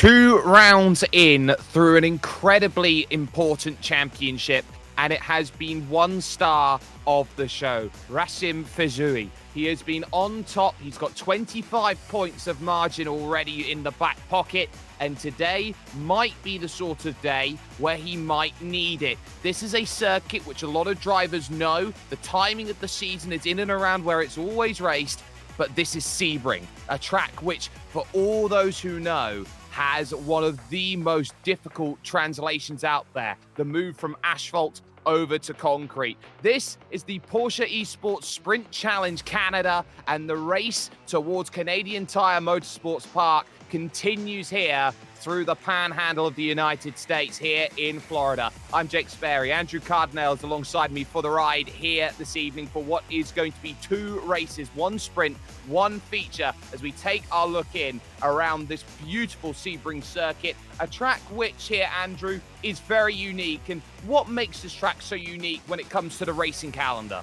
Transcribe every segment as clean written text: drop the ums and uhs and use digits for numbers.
2 rounds in through an incredibly important championship, and it has been one star of the show, Rasim Fezui. He has been on top. He's got 25 points of margin already in the back pocket, and today might be the sort of day where he might need it. This is a circuit which a lot of drivers know. The timing of the season is in and around where it's always raced, but this is Sebring, a track which, for all those who know, has one of the most difficult translations out there, the move from asphalt over to concrete. This is the Porsche Esports Sprint Challenge Canada, and the race towards Canadian Tire Motorsports Park continues here through the panhandle of the United States here in Florida. I'm Jake Sperry. Andrew Cardinale is alongside me for the ride here this evening for what is going to be 2 races, 1 sprint, 1 feature, as we take our look in around this beautiful Sebring circuit, a track which here, Andrew, is very unique. And what makes this track so unique when it comes to the racing calendar?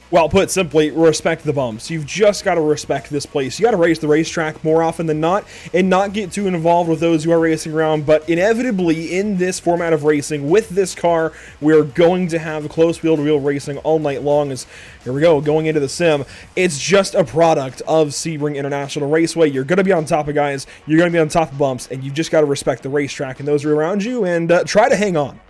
Well, put simply, respect the bumps. You've just got to respect this place. You got to race the racetrack more often than not and not get too involved with those who are racing around. But inevitably, in this format of racing, with this car, we're going to have close wheel-to-wheel racing all night long. As here we go, going into the sim. It's just a product of Sebring International Raceway. You're going to be on top of guys. You're going to be on top of bumps, and you've just got to respect the racetrack and those who are around you and try to hang on.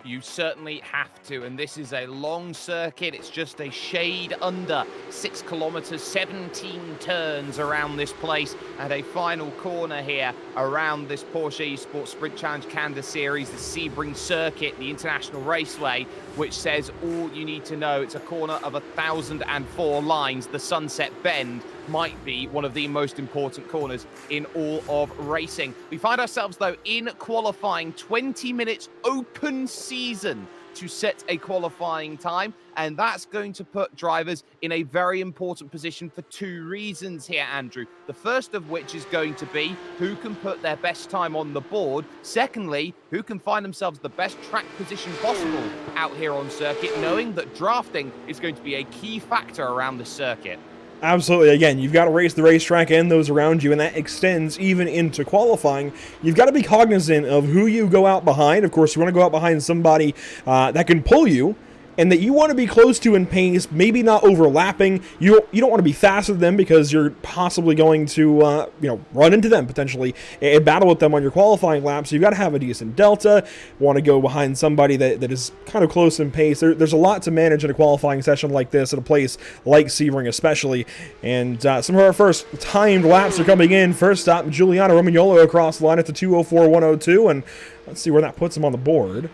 You certainly have to, and this is a long circuit. It's just a shade under 6 kilometers, 17 turns around this place, and a final corner here around this Porsche Esports Sprint Challenge Canada Series, the Sebring Circuit, the International Raceway, which says all you need to know. It's a corner of 1,004 lines. The Sunset Bend might be one of the most important corners in all of racing. We find ourselves, though, in qualifying, 20 minutes open season to set a qualifying time, and that's going to put drivers in a very important position for 2 reasons here, Andrew. The first of which is going to be who can put their best time on the board. Secondly, who can find themselves the best track position possible out here on circuit, knowing that drafting is going to be a key factor around the circuit. Absolutely. Again, you've got to race the racetrack and those around you, and that extends even into qualifying. You've got to be cognizant of who you go out behind. Of course, you want to go out behind somebody that can pull you, and that you want to be close to in pace, maybe not overlapping. You don't want to be faster than them because you're possibly going to run into them potentially and battle with them on your qualifying lap. So you've got to have a decent delta. Want to go behind somebody that is kind of close in pace. There's a lot to manage in a qualifying session like this at a place like Sebring especially. And some of our first timed laps are coming in. First stop, Giuliano Romagnolo across the line at the 2:04.102, and let's see where that puts him on the board.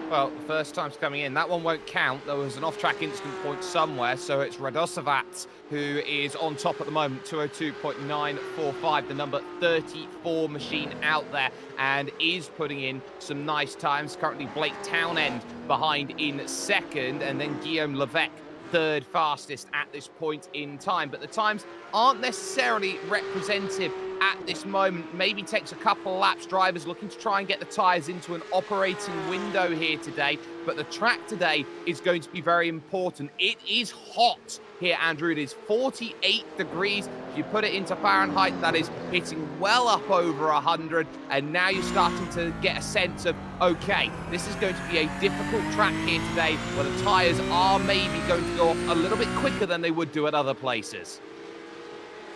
Well, the first time's coming in. That one won't count. There was an off-track instant point somewhere, so it's Radosavat who is on top at the moment, 202.945, the number 34 machine out there, and is putting in some nice times. Currently, Blake Townend behind in second, and then Guillaume Levesque third fastest at this point in time. But the times aren't necessarily representative at this moment. Maybe takes a couple of laps. Drivers looking to try and get the tyres into an operating window here today. But the track today is going to be very important. It is hot here, Andrew. It is 48 degrees. If you put it into Fahrenheit, that is hitting well up over 100. And now you're starting to get a sense of, okay, this is going to be a difficult track here today, where the tyres are maybe going to go off a little bit quicker than they would do at other places.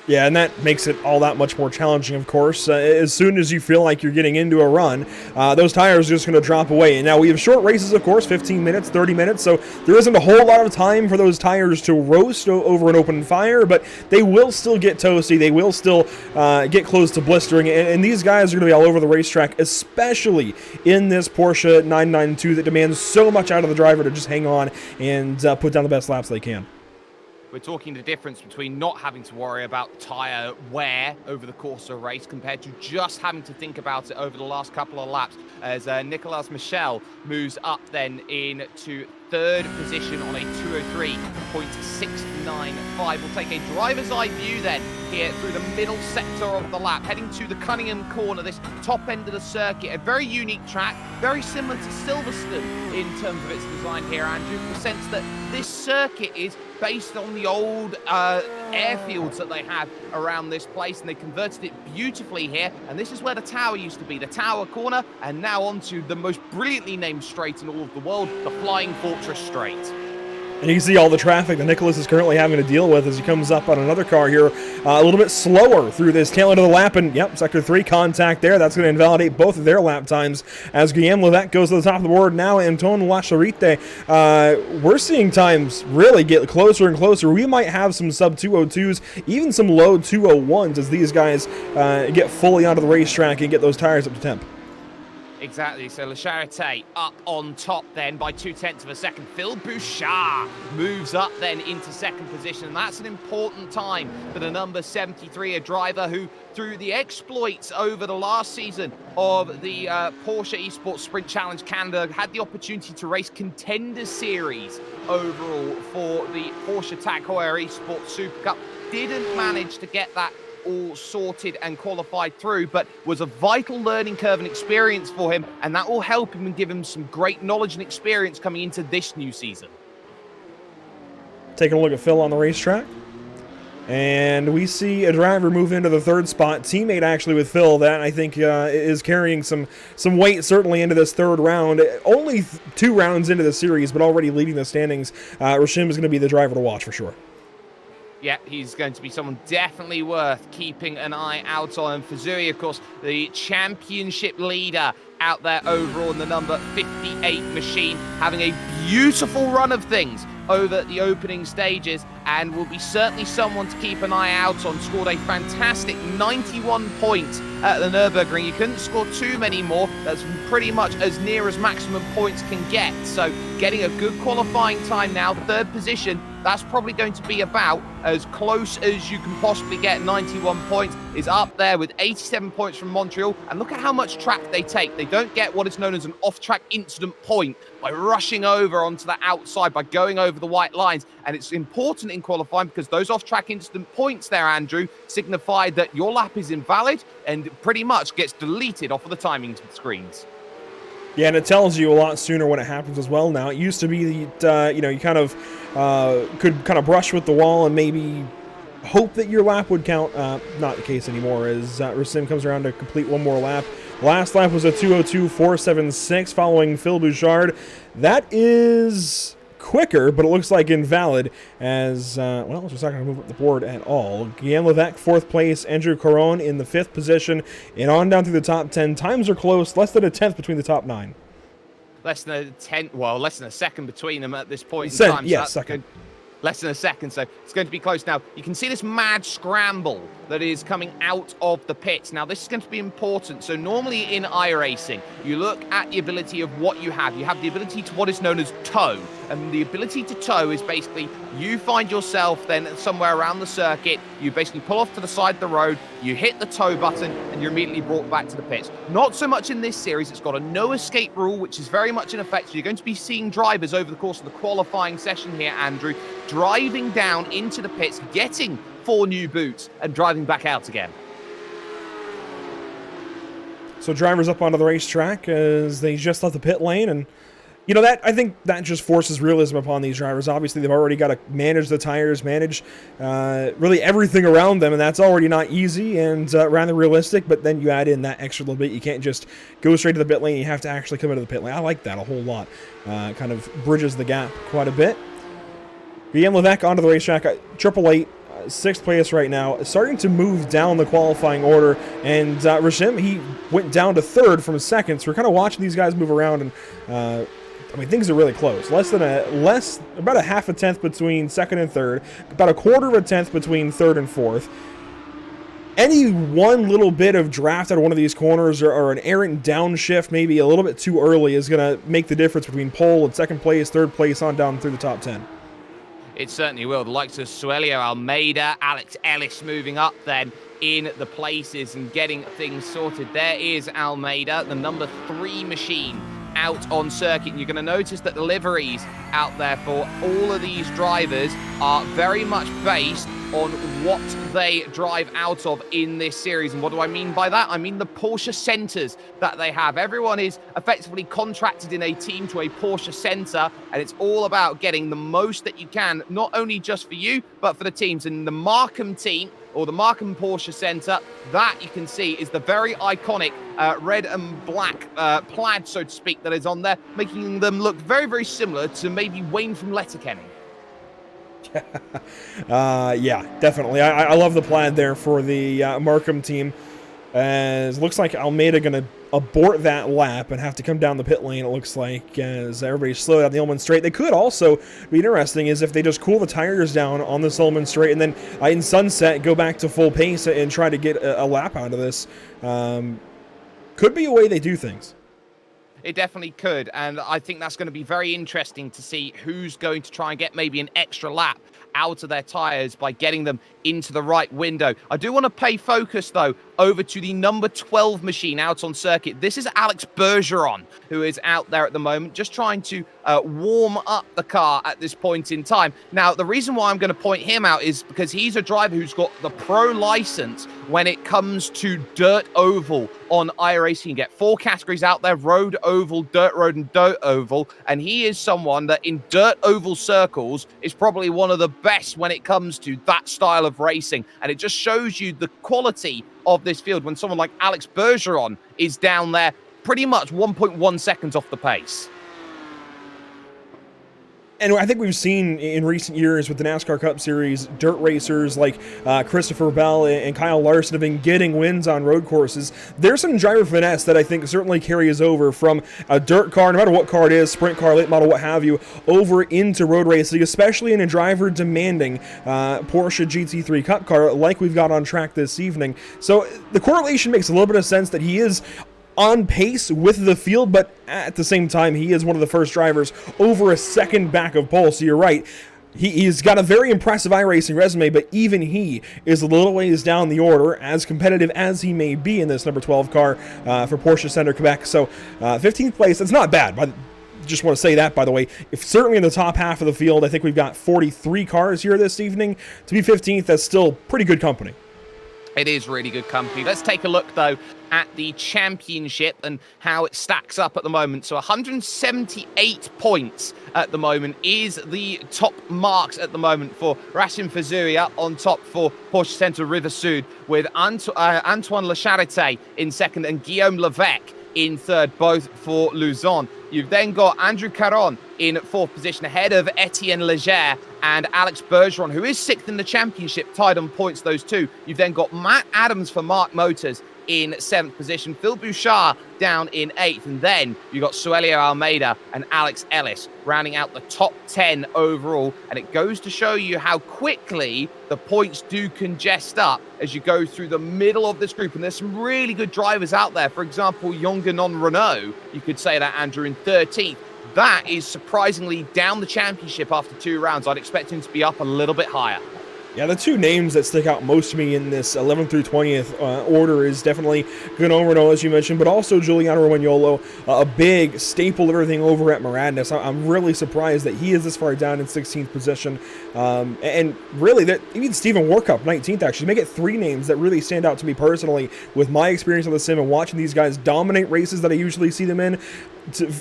Yeah, and that makes it all that much more challenging, of course. As soon as you feel like you're getting into a run, those tires are just going to drop away. And now we have short races, of course, 15 minutes, 30 minutes, so there isn't a whole lot of time for those tires to roast over an open fire, but they will still get toasty. They will still get close to blistering, and these guys are going to be all over the racetrack, especially in this Porsche 992 that demands so much out of the driver to just hang on and put down the best laps they can. We're talking the difference between not having to worry about tyre wear over the course of a race compared to just having to think about it over the last couple of laps, as Nicolas Michel moves up then into third position on a 203.695. We'll take a driver's eye view then here through the middle sector of the lap, heading to the Cunningham corner, this top end of the circuit. A very unique track, very similar to Silverstone in terms of its design here, Andrew, in the sense that this circuit is based on the old airfields that they had around this place, and they converted it beautifully here. And this is where the tower used to be, the Tower Corner, and now onto the most brilliantly named straight in all of the world, the Flying Fortress Straight. And you can see all the traffic that Nicholas is currently having to deal with as he comes up on another car here, a little bit slower through this tail end of the lap. And yep, Sector 3 contact there. That's going to invalidate both of their lap times as Guillaume Levesque goes to the top of the board now. Anton Lacharite, we're seeing times really get closer and closer. We might have some sub 202s, even some low 201s as these guys get fully onto the racetrack and get those tires up to temp. Exactly, so La Charité up on top then by 0.2 of a second. Phil Bouchard moves up then into second position, and that's an important time for the number 73, a driver who, through the exploits over the last season of the Porsche Esports Sprint Challenge Canada, had the opportunity to race Contender Series overall for the Porsche Tag Heuer Esports Super Cup. Didn't manage to get that all sorted and qualified through, but was a vital learning curve and experience for him, and that will help him and give him some great knowledge and experience coming into this new season. Taking a look at Phil on the racetrack, and we see a driver move into the third spot, teammate actually with Phil, that I think is carrying some weight certainly into this third round. Only 2 rounds into the series, but already leading the standings. Rashim is going to be the driver to watch for sure. Yeah, he's going to be someone definitely worth keeping an eye out on. Fazui, of course, the championship leader out there overall in the number 58 machine, having a beautiful run of things over the opening stages, and will be certainly someone to keep an eye out on. Scored a fantastic 91 points at the Nürburgring. You couldn't score too many more. That's pretty much as near as maximum points can get. So getting a good qualifying time now, third position, that's probably going to be about as close as you can possibly get. 91 points is up there with 87 points from Montreal. And look at how much track they take. They don't get what is known as an off-track incident point by rushing over onto the outside, by going over the white lines. And it's important in qualifying because those off-track incident points there, Andrew, signify that your lap is invalid and pretty much gets deleted off of the timing screens. Yeah, and it tells you a lot sooner when it happens as well now. It used to be that, you kind of could kind of brush with the wall and maybe hope that your lap would count. Not the case anymore as Racim comes around to complete one more lap. Last lap was a 2:02.476 following Phil Bouchard. That is quicker, but it looks like invalid as, well, it's just not going to move up the board at all. Guillaume Levesque, 4th place. Andrew Caron in the 5th position. And on down through the top 10. Times are close. Less than a 10th between the top 9. Less than a 10th, well, less than a second between them at this point in time. Yeah, second. Less than a second, so it's going to be close now. You can see this mad scramble that is coming out of the pits. Now, this is going to be important. So normally in iRacing, you look at the ability of what you have. You have the ability to what is known as tow. And the ability to tow is basically you find yourself then somewhere around the circuit, you basically pull off to the side of the road, you hit the tow button, and you're immediately brought back to the pits. Not so much in this series. It's got a no escape rule, which is very much in effect. So you're going to be seeing drivers over the course of the qualifying session here, Andrew, driving down into the pits, getting 4 new boots, and driving back out again. So drivers up onto the racetrack as they just left the pit lane, and you know, that I think that just forces realism upon these drivers. Obviously, they've already got to manage the tires, manage really everything around them, and that's already not easy and rather realistic, but then you add in that extra little bit. You can't just go straight to the pit lane. You have to actually come into the pit lane. I like that a whole lot. Kind of bridges the gap quite a bit. Guillaume Levesque onto the racetrack, 888. 6th place right now, starting to move down the qualifying order, and Rashim, he went down to 3rd from 2nd, so we're kind of watching these guys move around, and I mean, things are really close. About a half a tenth between 2nd and 3rd, about a 1/4 of a tenth between 3rd and 4th. Any one little bit of draft out of one of these corners or an errant downshift, maybe a little bit too early, is going to make the difference between pole and 2nd place, 3rd place, on down through the top 10. It certainly will. The likes of Suelio Almeida, Alex Ellis moving up then in the places and getting things sorted. There is Almeida, the number 3 machine out on circuit. And you're going to notice that the liveries out there for all of these drivers are very much based on what they drive out of in this series. And what do I mean by that? I mean the Porsche centers that they have. Everyone is effectively contracted in a team to a Porsche center, and it's all about getting the most that you can, not only just for you, but for the teams. And the Markham team, or the Markham Porsche Center, that you can see is the very iconic red and black plaid, so to speak, that is on there, making them look very, very similar to maybe Wayne from Letterkenny. Yeah, definitely. I love the plaid there for the Markham team. As looks like Almeida going to abort that lap and have to come down the pit lane, it looks like, as everybody's slowed down the Ullman Straight. They could also be interesting is if they just cool the tires down on this Ullman Straight and then in sunset go back to full pace and try to get a lap out of this. Could be a way they do things. It definitely could, and I think that's going to be very interesting to see who's going to try and get maybe an extra lap out of their tires by getting them into the right window. I do want to pay focus, though, over to the number 12 machine out on circuit. This is Alex Bergeron, who is out there at the moment, just trying to warm up the car at this point in time. Now, the reason why I'm going to point him out is because he's a driver who's got the pro license when it comes to dirt oval on iRacing. You get 4 categories out there: road, oval, dirt road, and dirt oval. And he is someone that in dirt oval circles is probably one of the best when it comes to that style of racing. And it just shows you the quality of this field when someone like Alex Bergeron is down there pretty much 1.1 seconds off the pace. And I think we've seen in recent years with the NASCAR Cup Series, dirt racers like Christopher Bell and Kyle Larson have been getting wins on road courses. There's some driver finesse that I think certainly carries over from a dirt car, no matter what car it is, sprint car, late model, what have you, over into road racing, especially in a driver-demanding Porsche GT3 Cup car like we've got on track this evening. So the correlation makes a little bit of sense that he is on pace with the field, but at the same time, he is one of the first drivers over a second back of pole. So you're right. He's got a very impressive iRacing resume, but even he is a little ways down the order, as competitive as he may be in this number 12 car for Porsche Center Quebec. So 15th place, that's not bad. But just want to say that, by the way, if certainly in the top half of the field, I think we've got 43 cars here this evening. To be 15th, that's still pretty good company. It is really good company. Let's take a look, though, at the championship and how it stacks up at the moment. So 178 points at the moment is the top marks at the moment for Racing Fazouria on top for Porsche Center River Sud, with Antoine Lecharité in second and Guillaume Levesque in third, both for Luzon. You've then got Andrew Caron in fourth position ahead of Etienne Leger and Alex Bergeron, who is sixth in the championship, tied on points, those two. You've then got Matt Adams for Mark Motors in seventh position, Phil Bouchard down in eighth, and then you got Suelio Almeida and Alex Ellis rounding out the top 10 overall. And it goes to show you how quickly the points do congest up as you go through the middle of this group. And there's some really good drivers out there. For example, Yonganon Renault, you could say that, Andrew, in 13th. That is surprisingly down the championship after 2 rounds. I'd expect him to be up a little bit higher. Yeah, the two names that stick out most to me in this 11th through 20th order is definitely Guillaume Renault, as you mentioned, but also Giuliano Romagnolo, a big staple of everything over at Maradnes. I'm really surprised that he is this far down in 16th position. And really, that even Stephen Warkup, 19th, actually. Make it 3 names that really stand out to me personally with my experience on the sim and watching these guys dominate races that I usually see them in.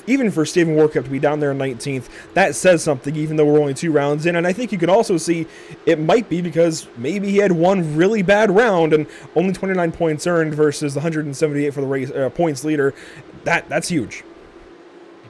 Even for Stephen Warkup to be down there in 19th, that says something, even though we're only 2 rounds in. And I think you can also see it might be because maybe he had one really bad round and only 29 points earned versus the 178 for the race points leader. That's huge.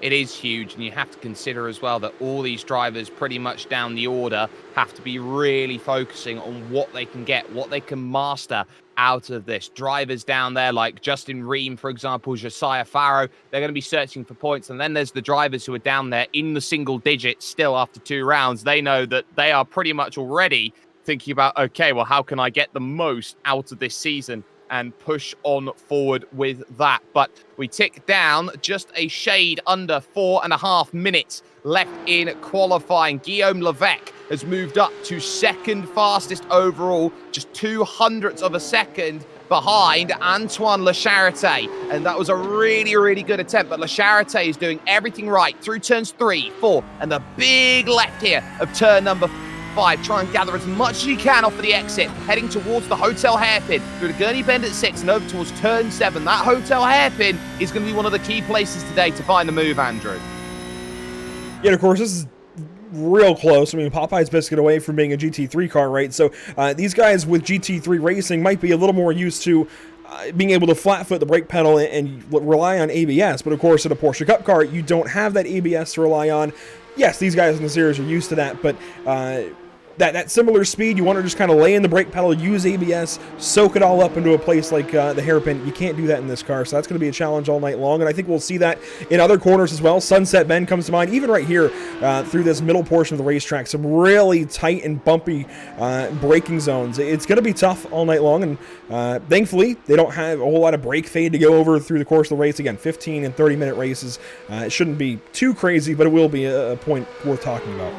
It is huge, and you have to consider as well that all these drivers pretty much down the order have to be really focusing on what they can get, what they can master out of this. Drivers down there like Justin Ream, for example, Josiah Farrow, they're going to be searching for points. And then there's the drivers who are down there in the single digits still after 2 rounds. They know that they are pretty much already thinking about, okay, well, how can I get the most out of this season and push on forward with that? But we tick down just a shade under 4.5 minutes left in qualifying. Guillaume Levesque has moved up to second fastest overall, just 0.02 of a second behind Antoine Lecharité, and that was a really, really good attempt, but Lecharité is doing everything right through turns 3, 4, and the big left here of turn number 5. Try and gather as much as you can off of the exit, heading towards the hotel hairpin, through the Gurney Bend at 6 and over towards turn 7. That hotel hairpin is going to be one of the key places today to find the move, Andrew. Yeah, and of course, this is real close. I mean, Popeye's biscuit away from being a GT3 car, right? So these guys with GT3 racing might be a little more used to being able to flat foot the brake pedal and rely on ABS. But of course, in a Porsche Cup car, you don't have that ABS to rely on. Yes, these guys in the series are used to that, but that similar speed, you want to just kind of lay in the brake pedal, use ABS, soak it all up into a place like the hairpin. You can't do that in this car, so that's going to be a challenge all night long, and I think we'll see that in other corners as well. Sunset Bend comes to mind, even right here through this middle portion of the racetrack. Some really tight and bumpy braking zones. It's going to be tough all night long, and thankfully, they don't have a whole lot of brake fade to go over through the course of the race. Again, 15 and 30-minute races. It shouldn't be too crazy, but it will be a point worth talking about.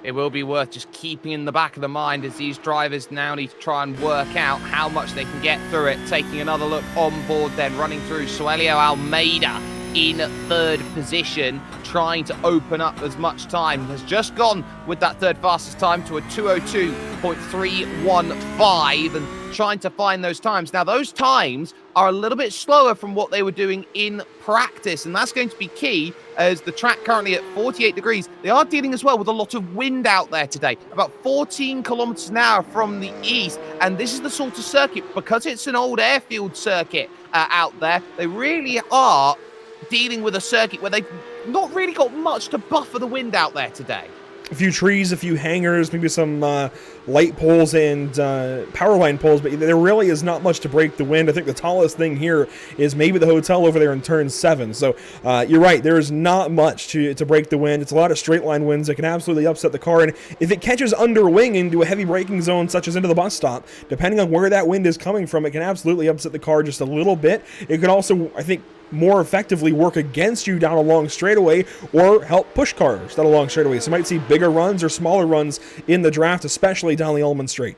It will be worth just keeping in the back of the mind as these drivers now need to try and work out how much they can get through it. Taking another look on board then, running through Suelio Almeida in 3rd position, trying to open up as much time. Has just gone with that 3rd fastest time to a 2:02.315 and trying to find those times. Now, those times are a little bit slower from what they were doing in practice, and that's going to be key as the track currently at 48 degrees. They are dealing as well with a lot of wind out there today, about 14 kilometers an hour from the east, and this is the sort of circuit, because it's an old airfield circuit out there, they really are dealing with a circuit where they've not really got much to buffer the wind out there today. A few trees, a few hangers, maybe some light poles and power line poles, but there really is not much to break the wind. I think the tallest thing here is maybe the hotel over there in turn 7. So you're right, there is not much to break the wind. It's a lot of straight line winds that can absolutely upset the car, and if it catches underwing into a heavy braking zone, such as into the bus stop, depending on where that wind is coming from, it can absolutely upset the car just a little bit. It could also, I think, more effectively work against you down a long straightaway or help push cars down a long straightaway. So you might see bigger runs or smaller runs in the draft, especially down the Ullman Straight.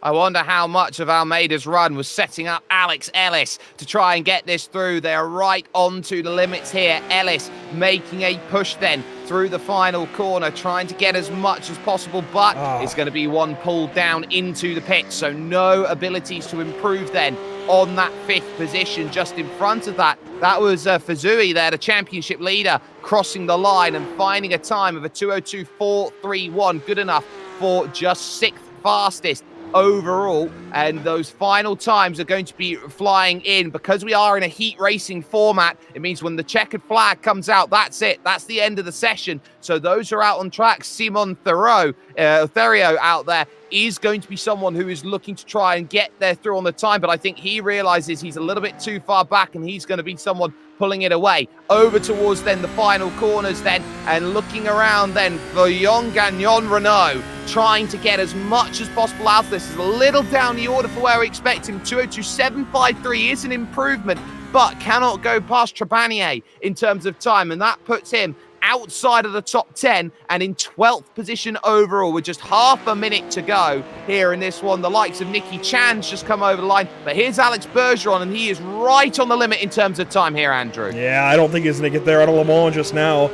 I wonder how much of Almeida's run was setting up Alex Ellis to try and get this through. They are right onto the limits here. Ellis making a push then through the final corner, trying to get as much as possible, but it's going to be one pulled down into the pit, so no abilities to improve then on that 5th position. Just in front of that, that was Fuzui there, the championship leader, crossing the line and finding a time of a 2:02.431, good enough for just 6th fastest overall, and those final times are going to be flying in. Because we are in a heat racing format, it means when the checkered flag comes out, that's it, that's the end of the session. So those who are out on track, Simon Theriault out there is going to be someone who is looking to try and get there through on the time, but I think he realizes he's a little bit too far back, and he's going to be someone pulling it away over towards then the final corners then, and looking around then for Yon Gagnon Renault, trying to get as much as possible out of this. Is a little down the order for where we expect him. 2:02.753 is an improvement, but cannot go past Trepanier in terms of time, and that puts him outside of the top 10 and in 12th position overall with just half a minute to go here in this one. The likes of Nicky Chan's just come over the line, but here's Alex Bergeron, and he is right on the limit in terms of time here, Andrew. Yeah, I don't think he's going to get there out of Le Mans just now.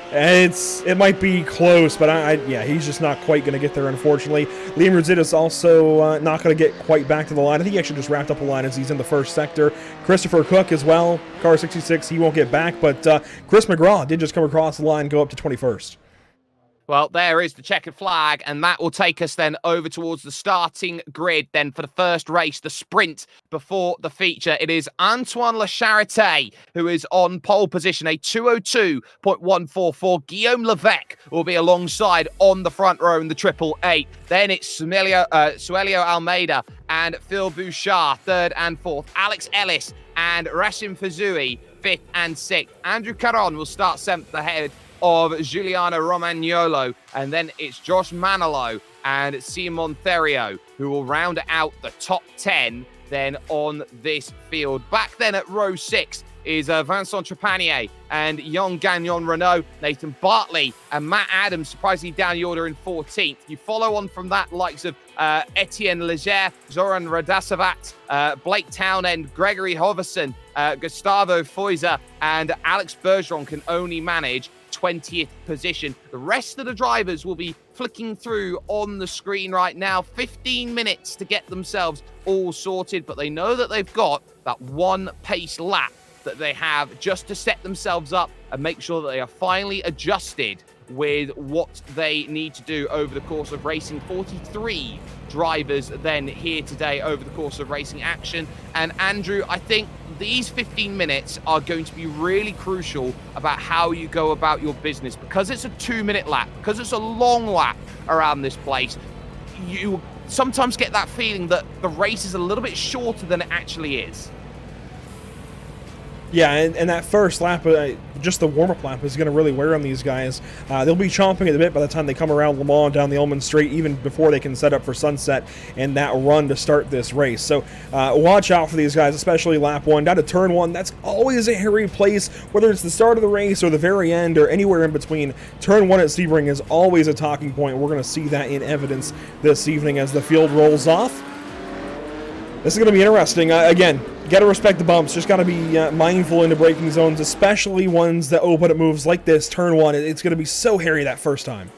It might be close, but yeah, he's just not quite going to get there, unfortunately. Liam Rosita's also not going to get quite back to the line. I think he actually just wrapped up the line as he's in the 1st sector. Christopher Cook as well, car 66, he won't get back, but Chris McGraw did just come across the line, go up to 21st. Well, there is the checkered flag, and that will take us then over towards the starting grid then for the first race, the sprint before the feature. It is Antoine Lecharité who is on pole position, a 2:02.144. Guillaume Levesque will be alongside on the front row in the 888. Then it's Suelio Almeida and Phil Bouchard, 3rd and 4th. Alex Ellis and Racim Fuzui, 5th and 6th. Andrew Caron will start 7th ahead of Giuliano Romagnolo, and then it's Josh Manolo and Simon Theriault who will round out the top 10 then on this field. Back then at row 6, is Vincent Trepanier and Yon Gagnon Renault, Nathan Bartley and Matt Adams, surprisingly down the order in 14th. You follow on from that, likes of Etienne Leger, Zoran Radasavat, Blake Townend, Gregory Hoverson, Gustavo Foiza, and Alex Bergeron can only manage 20th position. The rest of the drivers will be flicking through on the screen right now. 15 minutes to get themselves all sorted, but they know that they've got that one pace lap that they have just to set themselves up and make sure that they are finally adjusted with what they need to do over the course of racing. 43 drivers then here today over the course of racing action. And Andrew, I think these 15 minutes are going to be really crucial about how you go about your business, because it's a 2-minute lap, because it's a long lap around this place. You sometimes get that feeling that the race is a little bit shorter than it actually is. Yeah, and that first lap, just the warm-up lap, is going to really wear on these guys. They'll be chomping at the bit by the time they come around Le Mans down the Ullman Straight, even before they can set up for Sunset and that run to start this race. So watch out for these guys, especially lap 1. Down to turn 1, that's always a hairy place, whether it's the start of the race or the very end or anywhere in between. Turn 1 at Sebring is always a talking point. We're going to see that in evidence this evening as the field rolls off. This is going to be interesting. Again, got to respect the bumps. Just got to be mindful into braking zones, especially ones that open at moves like this. Turn 1, it's going to be so hairy that first time.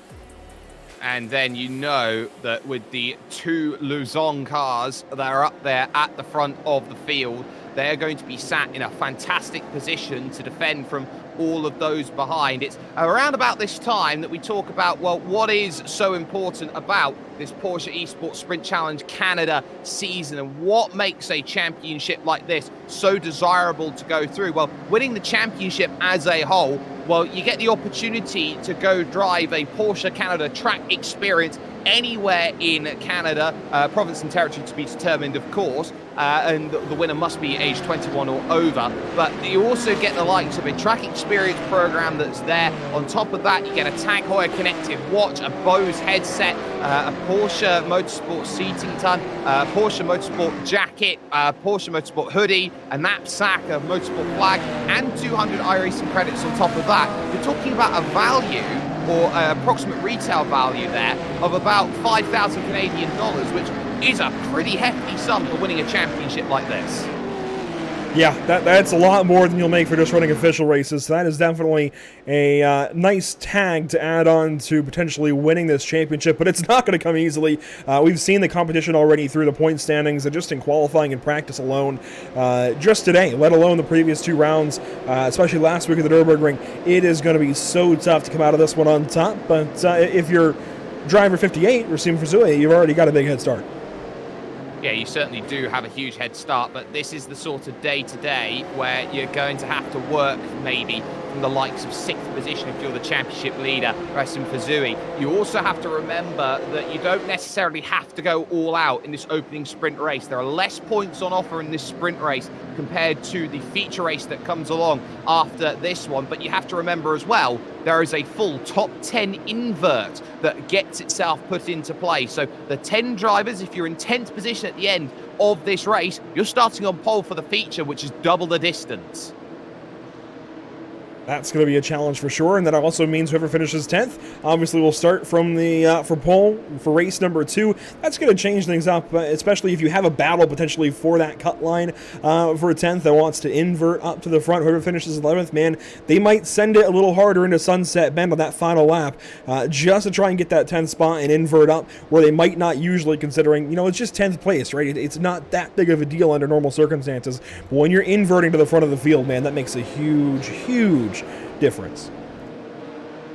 And then you know that with the 2 Luzon cars that are up there at the front of the field, they're going to be sat in a fantastic position to defend from all of those behind. It's around about this time that we talk about, well, what is so important about this Porsche Esports Sprint Challenge Canada season and what makes a championship like this so desirable to go through? Well, winning the championship as a whole, well, you get the opportunity to go drive a Porsche Canada track experience anywhere in Canada, province and territory to be determined, of course, and the winner must be age 21 or over. But you also get the likes of a track experience program that's there. On top of that, you get a Tag Heuer connected watch, a Bose headset, a Porsche Motorsport seating ton, Porsche Motorsport jacket, Porsche Motorsport hoodie, a knapsack, a Motorsport flag, and 200 iRacing credits on top of that. You're talking about a value, or approximate retail value there, of about 5,000 Canadian dollars, which is a pretty hefty sum for winning a championship like this. Yeah, that's a lot more than you'll make for just running official races. So that is definitely a nice tag to add on to potentially winning this championship, but it's not going to come easily. We've seen the competition already through the point standings and just in qualifying and practice alone. Just today, let alone the previous 2 rounds, especially last week at the Nürburgring, it is going to be so tough to come out of this one on top. But if you're driver 58, Rasim Fazouye, you've already got a big head start. Yeah, you certainly do have a huge head start, but this is the sort of day-to-day where you're going to have to work maybe from the likes of 6th position if you're the championship leader, Rasim Fazouye. You also have to remember that you don't necessarily have to go all out in this opening sprint race. There are less points on offer in this sprint race compared to the feature race that comes along after this one, but you have to remember as well, there is a full top 10 invert that gets itself put into play. So the 10 drivers, if you're in 10th position at the end of this race, you're starting on pole for the feature, which is double the distance. That's going to be a challenge for sure, and that also means whoever finishes 10th, obviously will start from the for pole for race number 2. That's going to change things up, especially if you have a battle potentially for that cut line for a 10th that wants to invert up to the front. Whoever finishes 11th, man, they might send it a little harder into Sunset Bend on that final lap just to try and get that 10th spot and invert up where they might not usually, considering, it's just 10th place, right? It's not that big of a deal under normal circumstances. But when you're inverting to the front of the field, man, that makes a huge, huge difference.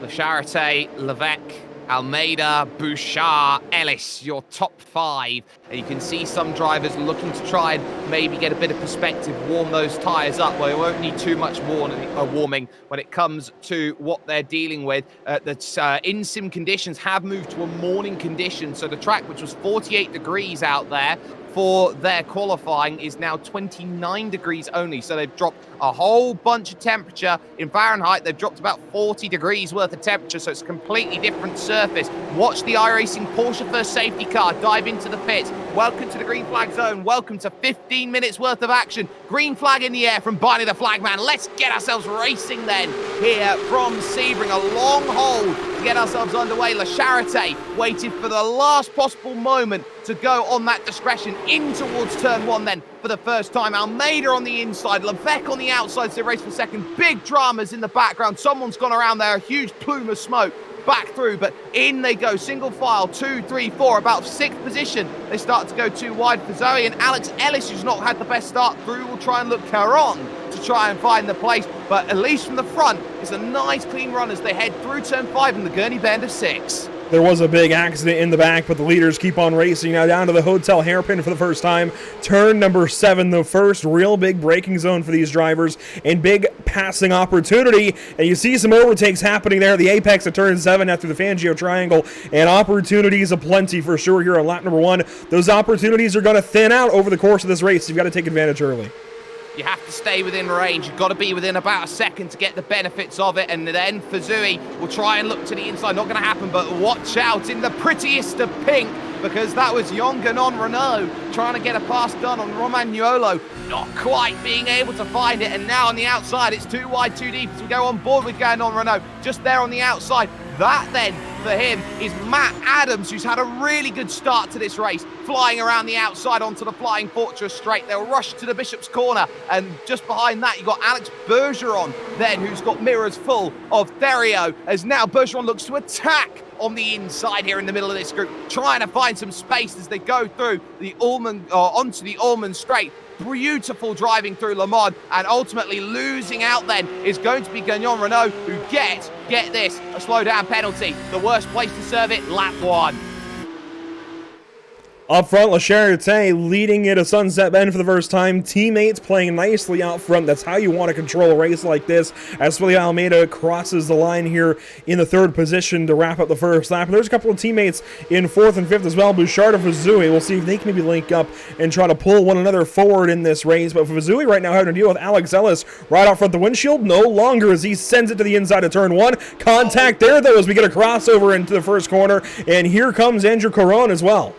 Le Charité, Levesque, Almeida, Bouchard, Ellis, your top 5. And you can see some drivers looking to try and maybe get a bit of perspective, warm those tyres up. Well, they won't need too much warming when it comes to what they're dealing with. The in-sim conditions have moved to a morning condition. So the track, which was 48 degrees out there for their qualifying is now 29 degrees only. So they've dropped a whole bunch of temperature in Fahrenheit. They've dropped about 40 degrees worth of temperature, so it's a completely different surface. Watch the iRacing Porsche first safety car dive into the pits. Welcome to the green flag zone. Welcome to 15 minutes worth of action. Green flag in the air from Barney the Flagman. Let's get ourselves racing then here from Sebring. A long hold to get ourselves underway. La Charité waited for the last possible moment to go on that discretion in towards turn one then for the first time. Almeida on the inside, Levesque on the outside, so they race for second. Big dramas in the background. Someone's gone around there, a huge plume of smoke. Back through, but in they go, single file, 2, 3, 4, about 6th position. They start to go too wide for Zoe, and Alex Ellis, who's not had the best start through, will try and look Caron to try and find the place, but at least from the front, it's a nice clean run as they head through turn 5 in the Gurney Bend of 6. There was a big accident in the back, but the leaders keep on racing. Now down to the hotel hairpin for the first time. Turn number 7, the first real big braking zone for these drivers, and big passing opportunity. And you see some overtakes happening there at the apex of turn 7 after the Fangio triangle, and opportunities aplenty for sure here on lap number 1. Those opportunities are going to thin out over the course of this race. You've got to take advantage early. You have to stay within range. You've got to be within about a second to get the benefits of it. And then Fazui will try and look to the inside. Not going to happen, but watch out in the prettiest of pink, because that was Yonganon Renault trying to get a pass done on Romagnolo. Not quite being able to find it. And now on the outside, it's too wide, too deep as we go on board with Ganon Renault. Just there on the outside. That then for him is Matt Adams, who's had a really good start to this race, flying around the outside onto the Flying Fortress straight. They'll rush to the Bishop's Corner, and just behind that you've got Alex Bergeron then, who's got mirrors full of Therio, as now Bergeron looks to attack on the inside here in the middle of this group, trying to find some space as they go through the Ulman, onto the Ulman Straight. Beautiful driving through Le Mans, and ultimately losing out then is going to be Gagnon Renault, who get this, a slowdown penalty. The worst place to serve it, lap 1. Up front, La Charité leading it a Sunset Bend for the first time. Teammates playing nicely out front. That's how you want to control a race like this. As Felipe Almeida crosses the line here in the 3rd position to wrap up the first lap. And there's a couple of teammates in 4th and 5th as well. Bouchard and Fazui. We'll see if they can maybe link up and try to pull one another forward in this race. But Fazui right now having to deal with Alex Ellis right out front. The windshield no longer as he sends it to the inside of turn 1. Contact there though as we get a crossover into the first corner. And here comes Andrew Caron as well.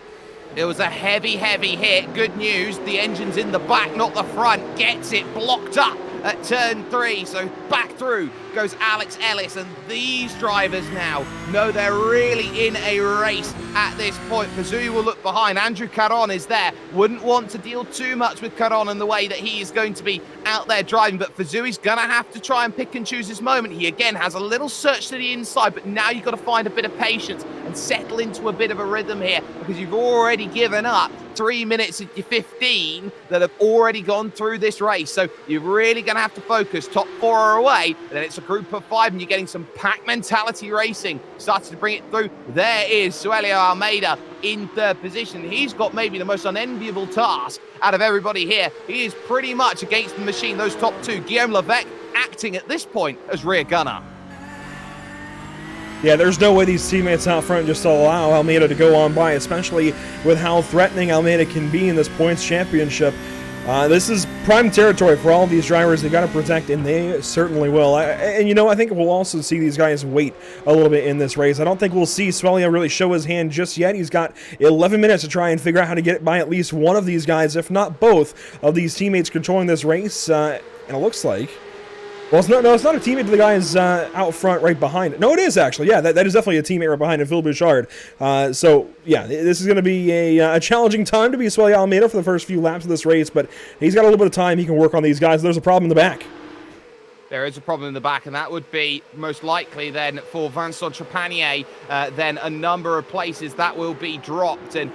It was a heavy hit. Good news, the engine's in the back, not the front. Gets it blocked up at turn 3, so back through goes Alex Ellis, and these drivers now know they're really in a race at this point. Fazui will look behind. Andrew Caron is there. Wouldn't want to deal too much with Caron in the way that he is going to be out there driving, but Fazui's going to have to try and pick and choose his moment. He again has a little search to the inside, but now you've got to find a bit of patience and settle into a bit of a rhythm here, because you've already given up 3 minutes of your 15 that have already gone through this race. So you're really going to have to focus. Top 4 are away, and then it's a group of 5, and you're getting some pack mentality racing. Started to bring it through. There is Suelio Almeida in 3rd position. He's got maybe the most unenviable task out of everybody here. He is pretty much against the machine, those top 2. Guillaume Levesque acting at this point as rear gunner. Yeah, there's no way these teammates out front just allow Almeida to go on by, especially with how threatening Almeida can be in this points championship. This is prime territory for all of these drivers. They've got to protect, and they certainly will. And, you know, I think we'll also see these guys wait a little bit in this race. I don't think we'll see Suelio really show his hand just yet. He's got 11 minutes to try and figure out how to get by at least one of these guys, if not both, of these teammates controlling this race. And it looks like... Well, it's not a teammate to the guys out front right behind it. No, it is actually. Yeah, that is definitely a teammate right behind it, Phil Bouchard. So, yeah, this is going to be a challenging time to be Suelio Almeida for the first few laps of this race, but he's got a little bit of time. He can work on these guys. There's a problem in the back. There is a problem in the back, and that would be most likely then for Vincent Trepanier, then a number of places that will be dropped, and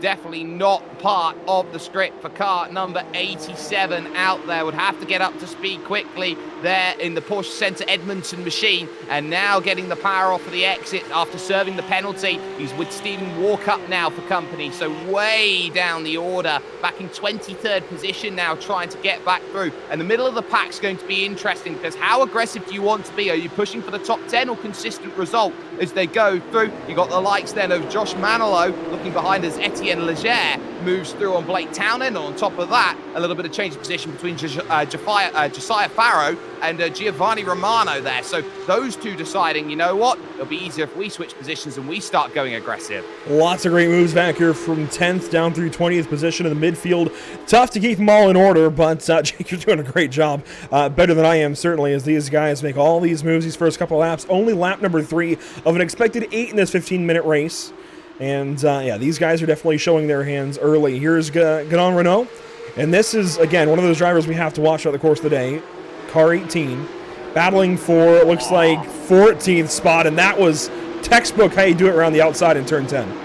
definitely not part of the script for car number 87 out there. Would have to get up to speed quickly there in the Porsche Center Edmonton machine, and now getting the power off of the exit after serving the penalty. He's with Stephen Walkup now for company, so way down the order, back in 23rd position now, trying to get back through. And the middle of the pack's going to be interesting, because how aggressive do you want to be? Are you pushing for the top 10 or consistent result? as they go through. You got the likes then of Josh Manilow looking behind as Etienne Leger moves through on Blake Townend. On top of that, a little bit of change of position between Josiah Farrow and Giovanni Romano there. So those two deciding, you know what, it'll be easier if we switch positions and we start going aggressive. Lots of great moves back here from 10th down through 20th position in the midfield. Tough to keep them all in order, but Jake, you're doing a great job. Better than I am, certainly, as these guys make all these moves these first couple of laps. Only lap number 3 of an expected 8 in this 15-minute race. And, yeah, these guys are definitely showing their hands early. Here's Guidon Renault. And this is, again, one of those drivers we have to watch throughout the course of the day. Car 18, battling for, it looks like, 14th spot. And that was textbook how you do it around the outside in turn 10.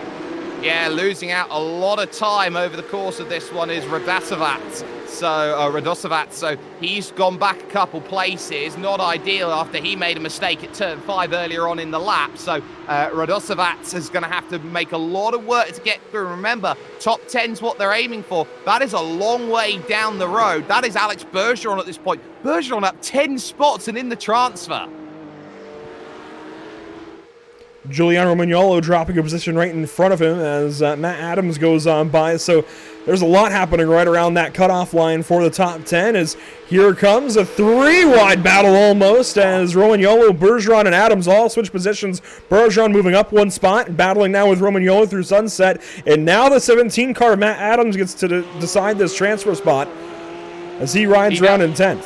Yeah, losing out a lot of time over the course of this one is Radosovat. So he's gone back a couple places. Not ideal after he made a mistake at turn 5 earlier on in the lap. So Radosovat is going to have to make a lot of work to get through. Remember, top 10's what they're aiming for. That is a long way down the road. That is Alex Bergeron at this point. Bergeron up 10 spots and in the transfer. Giuliano Romagnolo dropping a position right in front of him as Matt Adams goes on by. So there's a lot happening right around that cutoff line for the top 10 as here comes a 3-wide battle almost as Romagnolo, Bergeron, and Adams all switch positions. Bergeron moving up 1 spot, battling now with Romagnolo through sunset. And now the 17 car, Matt Adams, gets to decide this transfer spot as he rides around in 10th.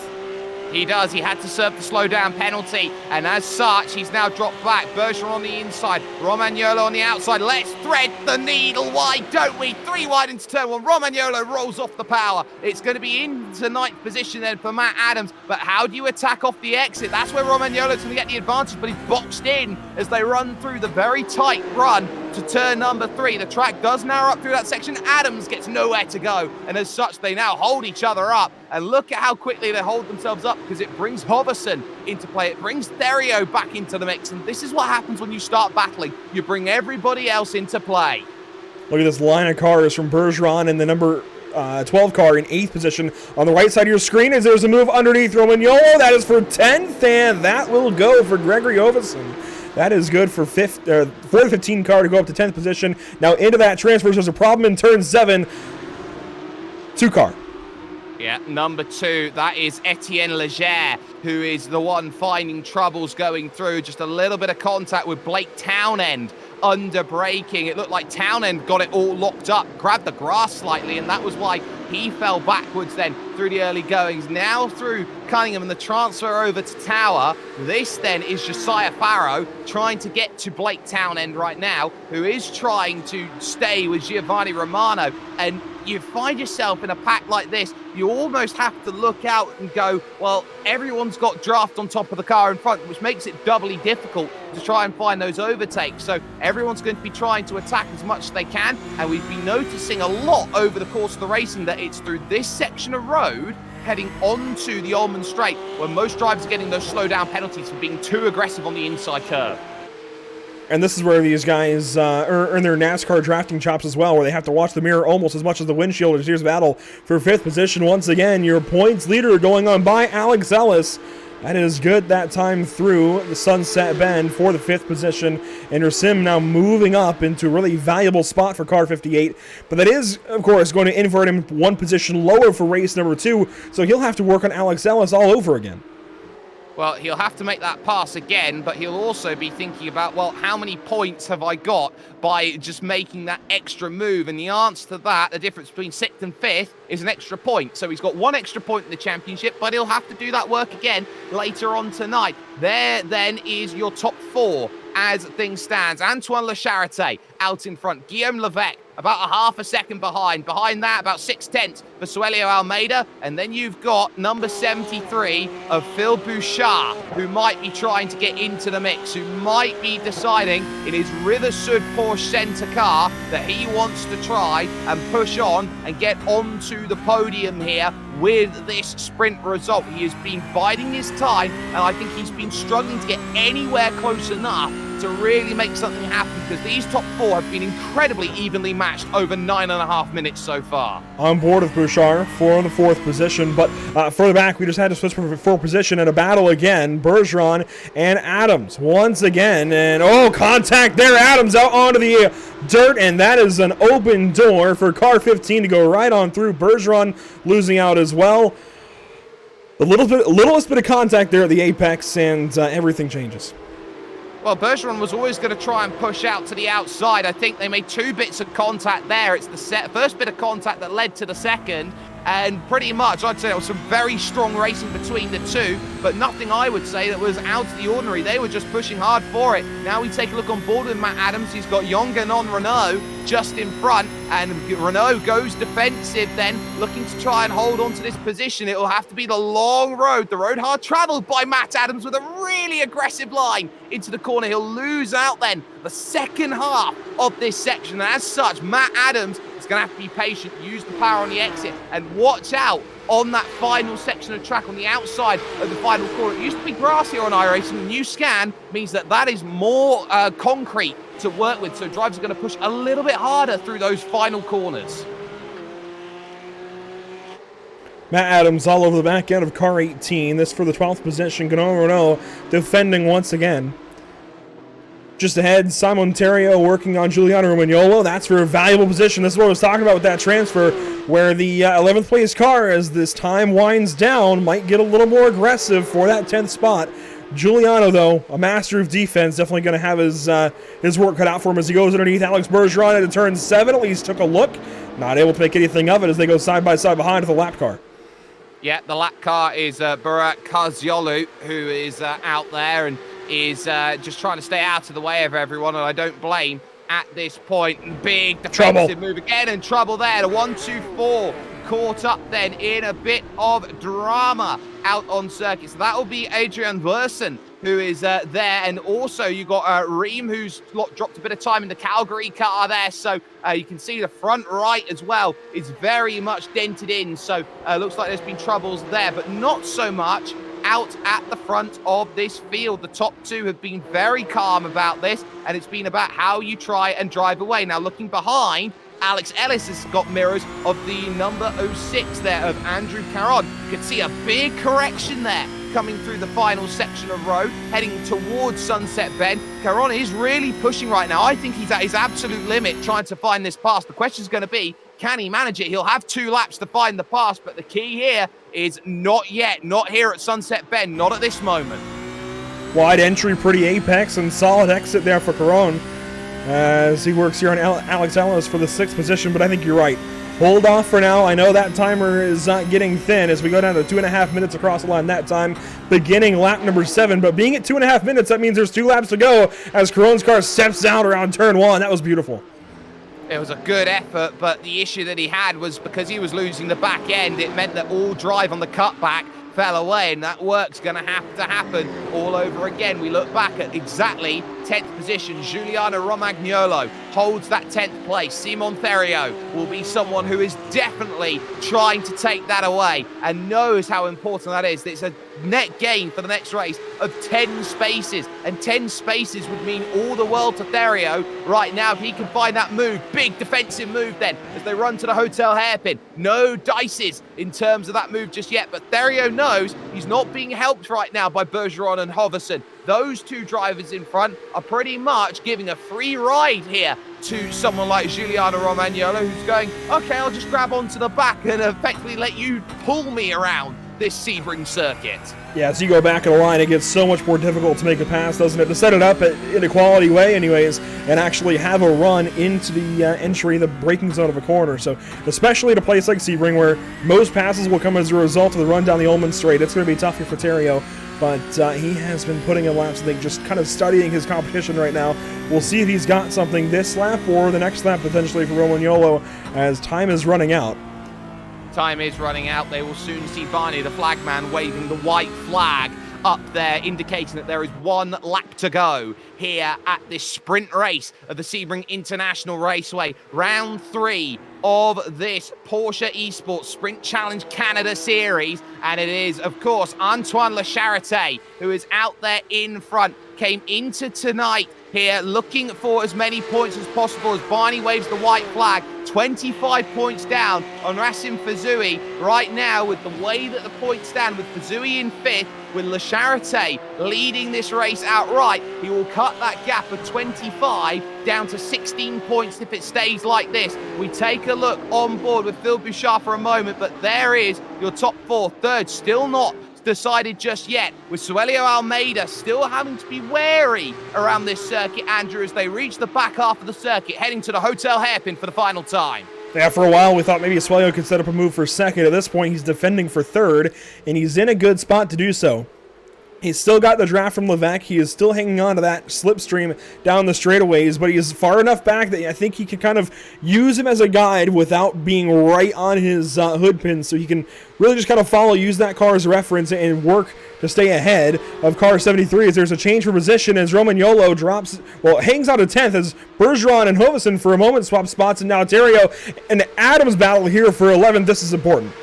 He does. He had to serve the slowdown penalty, and as such, he's now dropped back. Bergeron on the inside, Romagnolo on the outside. Let's thread the needle. Why don't we? 3 wide into turn 1. Romagnolo rolls off the power. It's going to be into 9th position then for Matt Adams, but how do you attack off the exit? That's where Romagnolo's going to get the advantage, but he's boxed in as they run through the very tight run to turn number 3. The track does narrow up through that section. Adams gets nowhere to go, and as such, they now hold each other up. And look at how quickly they hold themselves up because it brings Hoverson into play. It brings Therio back into the mix. And this is what happens when you start battling. You bring everybody else into play. Look at this line of cars from Bergeron and the number 12 car in 8th position. On the right side of your screen as there's a move underneath Romagnolo. That is for 10th, and that will go for Gregory Hoverson. That is good for for the 15 car to go up to 10th position. Now into that transfer, there's a problem in turn 7. 2 car. Yeah, number 2, that is Etienne Leger, who is the one finding troubles going through. Just a little bit of contact with Blake Townend under braking. It looked like Townend got it all locked up, grabbed the grass slightly, and that was why he fell backwards then through the early goings. Now through Cunningham and the transfer over to Tower. This then is Josiah Farrow trying to get to Blake Townend right now, who is trying to stay with Giovanni Romano. And you find yourself in a pack like this, you almost have to look out and go, well, everyone's got draft on top of the car in front, which makes it doubly difficult to try and find those overtakes. So everyone's going to be trying to attack as much as they can, and we've been noticing a lot over the course of the racing that it's through this section of road heading onto the Ulman Straight where most drivers are getting those slowdown penalties for being too aggressive on the inside curve. And this is where these guys earn their NASCAR drafting chops as well, where they have to watch the mirror almost as much as the windshield. Here's a battle for 5th position once again. Your points leader going on by Alex Ellis. That is good that time through the Sunset Bend for the 5th position. And Rasim now moving up into a really valuable spot for car 58. But that is, of course, going to invert him 1 position lower for race number 2. So he'll have to work on Alex Ellis all over again. Well, he'll have to make that pass again, but he'll also be thinking about, well, how many points have I got by just making that extra move? And the answer to that, the difference between 6th and 5th, is an extra point. So he's got 1 extra point in the championship, but he'll have to do that work again later on tonight. There then is your top 4 as things stand. Antoine Lecharité out in front. Guillaume Levesque about a half a second behind. Behind that, about 6/10 for Suelio Almeida. And then you've got number 73 of Phil Bouchard, who might be trying to get into the mix, who might be deciding in his Riversud Porsche Centre car that he wants to try and push on and get onto the podium here with this sprint result. He has been biding his time, and I think he's been struggling to get anywhere close enough to really make something happen, because these top four have been incredibly evenly matched over 9.5 minutes so far. On board with Bouchard for the 4th position, but further back, we just had to switch for position in a battle again. Bergeron and Adams once again, and contact there. Adams out onto the dirt, and that is an open door for car 15 to go right on through. Bergeron losing out as well. The littlest bit of contact there at the apex, and everything changes. Well, Bergeron was always going to try and push out to the outside. I think they made 2 bits of contact there. It's the first bit of contact that led to the second. And pretty much, I'd say there was some very strong racing between the two, but nothing I would say that was out of the ordinary. They were just pushing hard for it. Now we take a look on board with Matt Adams. He's got Yongan on Renault just in front, and Renault goes defensive then, looking to try and hold on to this position. It will have to be the long road, the road hard traveled by Matt Adams with a really aggressive line into the corner. He'll lose out then the second half of this section, and as such, Matt Adams is going to have to be patient, use the power on the exit, and watch out on that final section of track on the outside of the final corner. It used to be grass here on iRacing. The new scan means that is more concrete to work with, so drivers are going to push a little bit harder through those final corners. Matt Adams all over the back end of car 18. This for the 12th position. Renault defending once again. Just ahead, Simon Terrio working on Giuliano Romagnolo. That's for a valuable position. This is what I was talking about with that transfer, where the 11th place car, as this time winds down, might get a little more aggressive for that 10th spot. Giuliano, though, a master of defense, definitely going to have his work cut out for him as he goes underneath Alex Bergeron into turn 7. At least took a look. Not able to make anything of it as they go side by side behind the lap car. Yeah, the lap car is Burak Kazyolu, who is out there and is just trying to stay out of the way of everyone, and I don't blame at this point. Big defensive move again, and trouble there. The 1-2-4 caught up then in a bit of drama out on circuit. So that will be Adrian Versen, who is there, and also you got Reem, who's dropped a bit of time in the Calgary car there, so you can see the front right as well is very much dented in, so looks like there's been troubles there, but not so much out at the front of this field. The top two have been very calm about this, and it's been about how you try and drive away. Now looking behind, Alex Ellis has got mirrors of the number 06 there of Andrew Caron. You can see a big correction there coming through the final section of road, heading towards Sunset Bend. Caron is really pushing right now. I think he's at his absolute limit trying to find this pass. The question is going to be, can he manage it? He'll have 2 laps to find the pass, but the key here is not yet, not here at Sunset Bend, not at this moment. Wide entry, pretty apex, and solid exit there for Caron as he works here on Alex Ellis for the 6th position, but I think you're right. Hold off for now. I know that timer is getting thin as we go down to 2.5 minutes across the line that time, beginning lap number 7, but being at 2.5 minutes, that means there's 2 laps to go as Caron's car steps down around turn 1. That was beautiful. It was a good effort, but the issue that he had was because he was losing the back end, it meant that all drive on the cutback fell away, and that work's going to have to happen all over again. We look back at exactly 10th position. Giuliano Romagnolo holds that 10th place. Simon Theriault will be someone who is definitely trying to take that away and knows how important that is. It's a net gain for the next race of 10 spaces, and 10 spaces would mean all the world to Theriault right now if he can find that move. Big defensive move then as they run to the hotel hairpin. No dices in terms of that move just yet, but Theriault knows he's not being helped right now by Bergeron and Hoverson. Those 2 drivers in front are pretty much giving a free ride here to someone like Giuliano Romagnolo, who's going, okay, I'll just grab onto the back and effectively let you pull me around this Sebring circuit. Yeah, as you go back in the line, it gets so much more difficult to make a pass, doesn't it? To set it up in a quality way anyways, and actually have a run into the entry, the braking zone of a corner. So, especially at a place like Sebring, where most passes will come as a result of the run down the Ullman Straight, it's going to be tough here for Theriault. But he has been putting in laps, I think, just kind of studying his competition right now. We'll see if he's got something this lap or the next lap potentially for Romagnolo as time is running out. Time is running out. They will soon see Barney, the flagman, waving the white flag up there, indicating that there is 1 lap to go here at this sprint race of the Sebring International Raceway. Round 3 of this Porsche Esports Sprint Challenge Canada Series. And it is, of course, Antoine Lecharité who is out there in front. Came into tonight here, looking for as many points as possible as Barney waves the white flag. 25 points down on Racing Fazui right now with the way that the points stand, with Fazui in 5th, with Le Charité leading this race outright. He will cut that gap of 25 down to 16 points if it stays like this. We take a look on board with Phil Bouchard for a moment, but there is your top 4. Third, still not decided just yet, with Suelio Almeida still having to be wary around this circuit, Andrew, as they reach the back half of the circuit, heading to the Hotel Hairpin for the final time. Yeah, for a while we thought maybe Suelio could set up a move for second. At this point, he's defending for third, and he's in a good spot to do so. He's still got the draft from Levesque. He is still hanging on to that slipstream down the straightaways, but he is far enough back that I think he can kind of use him as a guide without being right on his hood pin, so he can really just kind of follow, use that car as a reference, and work to stay ahead of car 73 as there's a change for position as Romagnolo drops, well, hangs out a 10th as Bergeron and Hovesen for a moment swap spots, and now Terrio and Adams battle here for 11th. This is important.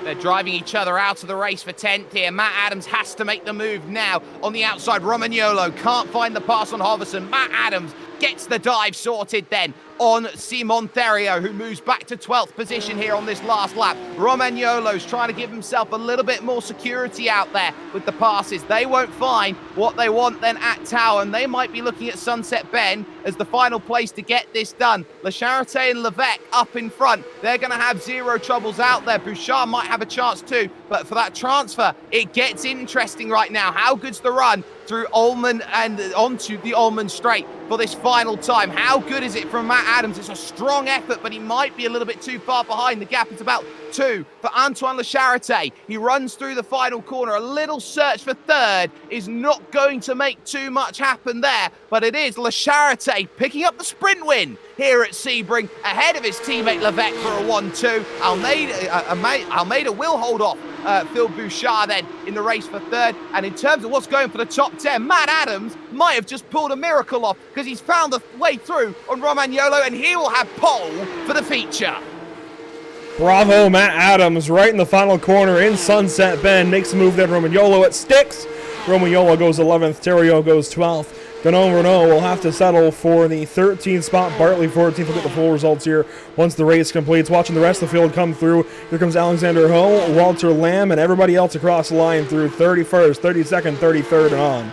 They're driving each other out of the race for 10th here. Matt Adams has to make the move now. On the outside, Romagnolo can't find the pass on Hovesen. Matt Adams gets the dive sorted then on Simon Theriault, who moves back to 12th position here on this last lap. Romagnolo's trying to give himself a little bit more security out there with the passes. They won't find what they want then at Tower, and they might be looking at Sunset Bend as the final place to get this done. Le Charité and Levesque up in front. They're going to have zero troubles out there. Bouchard might have a chance too, but for that transfer, it gets interesting right now. How good's the run through Ullman and onto the Ullman Straight for this final time? How good is it from Matt Adams? It's a strong effort, but he might be a little bit too far behind. The gap is about 2 for Antoine Le Charité. He runs through the final corner. A little search for third is not going to make too much happen there, but it is Le Charité picking up the sprint win here at Sebring, ahead of his teammate Levesque for a 1-2. Almeida will hold off Phil Bouchard then in the race for third. And in terms of what's going for the top 10, Matt Adams might have just pulled a miracle off, because he's found the way through on Romagnolo, and he will have pole for the feature. Bravo, Matt Adams, right in the final corner in Sunset Bend. Makes a move there. Romagnolo, it sticks. Romagnolo goes 11th. Terrio goes 12th. Ganon Renault will have to settle for the 13th spot. Bartley 14th. We'll get the full results here once the race completes. Watching the rest of the field come through. Here comes Alexander Ho, Walter Lamb, and everybody else across the line through 31st, 32nd, 33rd, and on.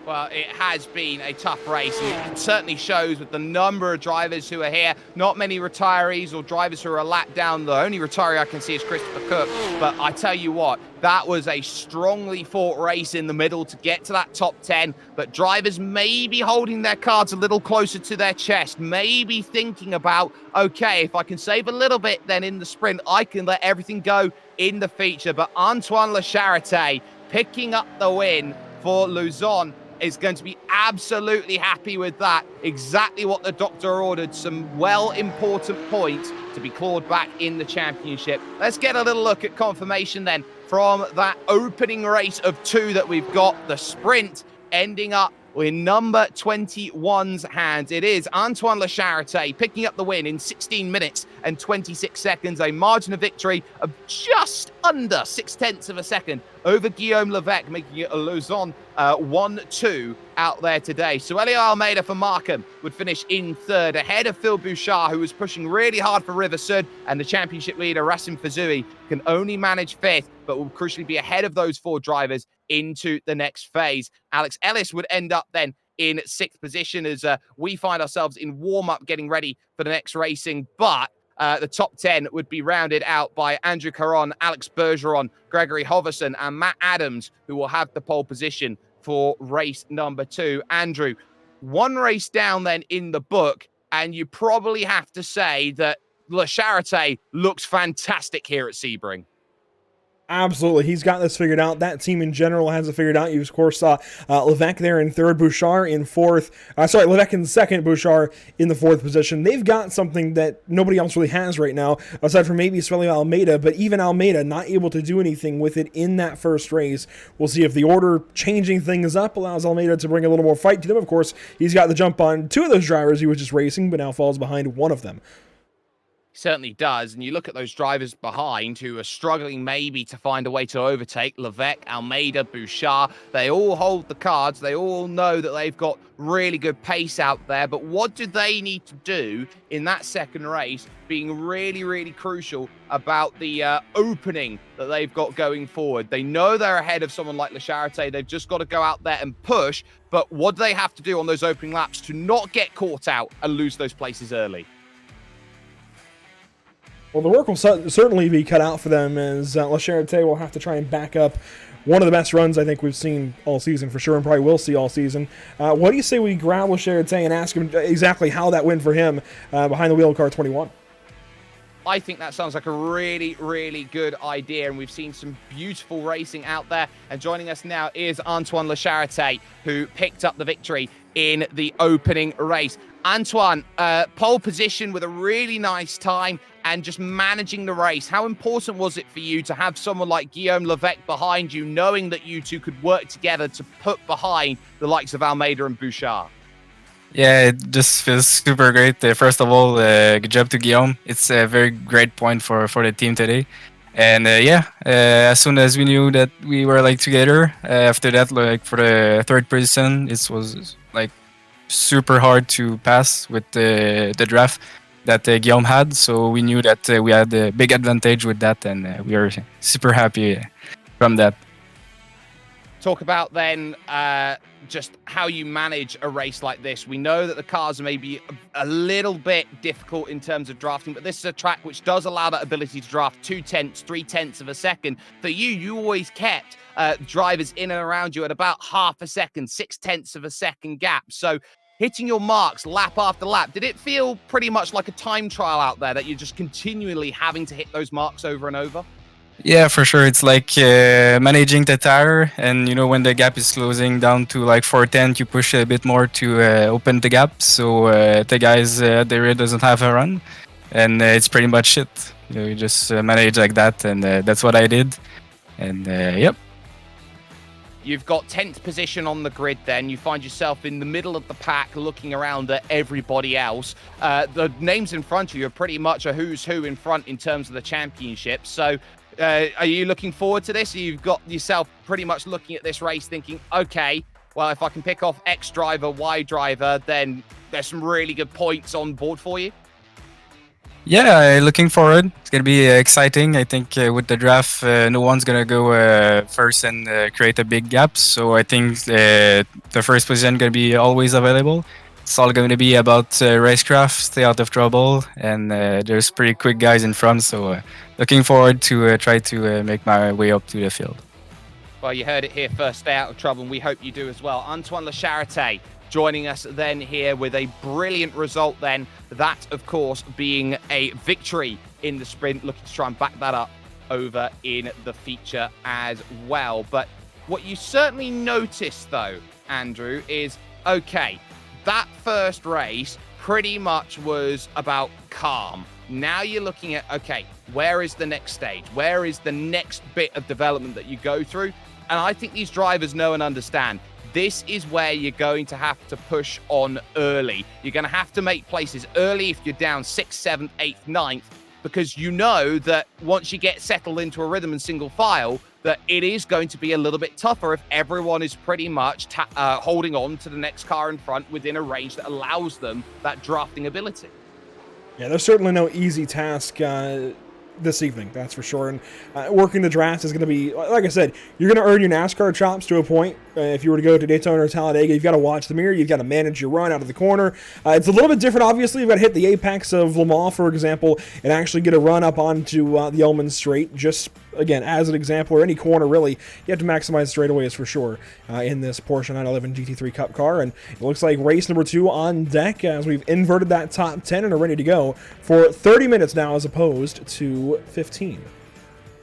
Well, it has been a tough race, and it certainly shows with the number of drivers who are here. Not many retirees or drivers who are a lap down. The only retiree I can see is Christopher Cook. But I tell you what, that was a strongly fought race in the middle to get to that top 10. But drivers may be holding their cards a little closer to their chest, maybe thinking about, okay, if I can save a little bit then in the sprint, I can let everything go in the feature. But Antoine Le Charité picking up the win for Luzon is going to be absolutely happy with that. Exactly what the doctor ordered. Some important points to be clawed back in the championship. Let's get a little look at confirmation then from that opening race of 2 that we've got. The sprint ending up in number 21's hands. It is Antoine Le Charité picking up the win in 16 minutes and 26 seconds, a margin of victory of just under 0.6 of a second over Guillaume Levesque, making it a Luzon 1-2 out there today. Suelio Almeida for Markham would finish in third, ahead of Phil Bouchard, who was pushing really hard for Riversud, and the championship leader, Racing Fazui, can only manage 5th, but will crucially be ahead of those 4 drivers into the next phase. Alex Ellis would end up then in 6th position as we find ourselves in warm-up getting ready for the next racing, but the top 10 would be rounded out by Andrew Caron, Alex Bergeron, Gregory Hovesen, and Matt Adams, who will have the pole position for race number 2. Andrew, 1 race down then in the book, and you probably have to say that Le Charité looks fantastic here at Sebring. Absolutely. He's got this figured out. That team in general has it figured out. You, of course, saw Levesque there in third, Bouchard in fourth. Levesque in second, Bouchard in the 4th position. They've got something that nobody else really has right now, aside from maybe Suelio Almeida, but even Almeida not able to do anything with it in that first race. We'll see if the order changing things up allows Almeida to bring a little more fight to them. Of course, he's got the jump on 2 of those drivers he was just racing, but now falls behind one of them. Certainly does. And you look at those drivers behind who are struggling maybe to find a way to overtake. Levesque, Almeida, Bouchard, they all hold the cards. They all know that they've got really good pace out there. But what do they need to do in that second race, being really, really crucial about the opening that they've got going forward? They know they're ahead of someone like Le Charité. They've just got to go out there and push. But what do they have to do on those opening laps to not get caught out and lose those places early? Well, the work will certainly be cut out for them, as La Charité will have to try and back up one of the best runs I think we've seen all season for sure, and probably will see all season. What do you say we grab La Charité and ask him exactly how that went for him behind the wheel of car 21? I think that sounds like a really, really good idea, and we've seen some beautiful racing out there. And joining us now is Antoine Le Charité, who picked up the victory in the opening race. Antoine, pole position with a really nice time and just managing the race. How important was it for you to have someone like Guillaume Levesque behind you, knowing that you two could work together to put behind the likes of Almeida and Bouchard? Yeah, it just feels super great. First of all, good job to Guillaume. It's a very great point for the team today. And as soon as we knew that we were like together, after that, like for the third position, it was like super hard to pass with the draft that Guillaume had. So we knew that we had a big advantage with that, and we are super happy from that. Talk about then just how you manage a race like this. We know that the cars may be a little bit difficult in terms of drafting, but this is a track which does allow that ability to draft 0.2, 0.3 of a second. For you always kept drivers in and around you at about half a second, 0.6 of a second gap. So hitting your marks lap after lap, did it feel pretty much like a time trial out there that you're just continually having to hit those marks over and over? Yeah, for sure. It's like managing the tire, and when the gap is closing down to like 410, you push a bit more to open the gap, so the guys at the rear doesn't have a run, and it's pretty much it. You just manage like that, and that's what I did. And yep. You've got 10th position on the grid then. You find yourself in the middle of the pack looking around at everybody else. The names in front of you are pretty much a who's who in front in terms of the championship. So are you looking forward to this? You've got yourself pretty much looking at this race thinking, okay, well, if I can pick off X driver, Y driver, then there's some really good points on board for you. Yeah, looking forward. It's going to be exciting. I think with the draft, no one's going to go first and create a big gap. So I think the first position going to be always available. It's all going to be about racecraft, stay out of trouble, and there's pretty quick guys in front. So looking forward to try to make my way up to the field. Well, you heard it here first, stay out of trouble, and we hope you do as well. Antoine Le Charité joining us then here with a brilliant result then. That, of course, being a victory in the sprint, looking to try and back that up over in the feature as well. But what you certainly noticed, though, Andrew, is, okay, that first race pretty much was about calm. Now you're looking at, okay, where is the next stage? Where is the next bit of development that you go through? And I think these drivers know and understand this is where you're going to have to push on early. You're going to have to make places early if you're down 6th, 7th, 8th, 9th, because you know that once you get settled into a rhythm and single file, that it is going to be a little bit tougher if everyone is pretty much holding on to the next car in front within a range that allows them that drafting ability. Yeah, there's certainly no easy task this evening, that's for sure. And working the draft is going to be, like I said, you're going to earn your NASCAR chops to a point. If you were to go to Daytona or Talladega, you've got to watch the mirror. You've got to manage your run out of the corner. It's a little bit different, obviously. You've got to hit the apex of Le Mans, for example, and actually get a run up onto the Elman Straight. Just, again, as an example, or any corner, really, you have to maximize straightaways for sure in this Porsche 911 GT3 Cup car. And it looks like race number 2 on deck as we've inverted that top 10 and are ready to go for 30 minutes now as opposed to 15.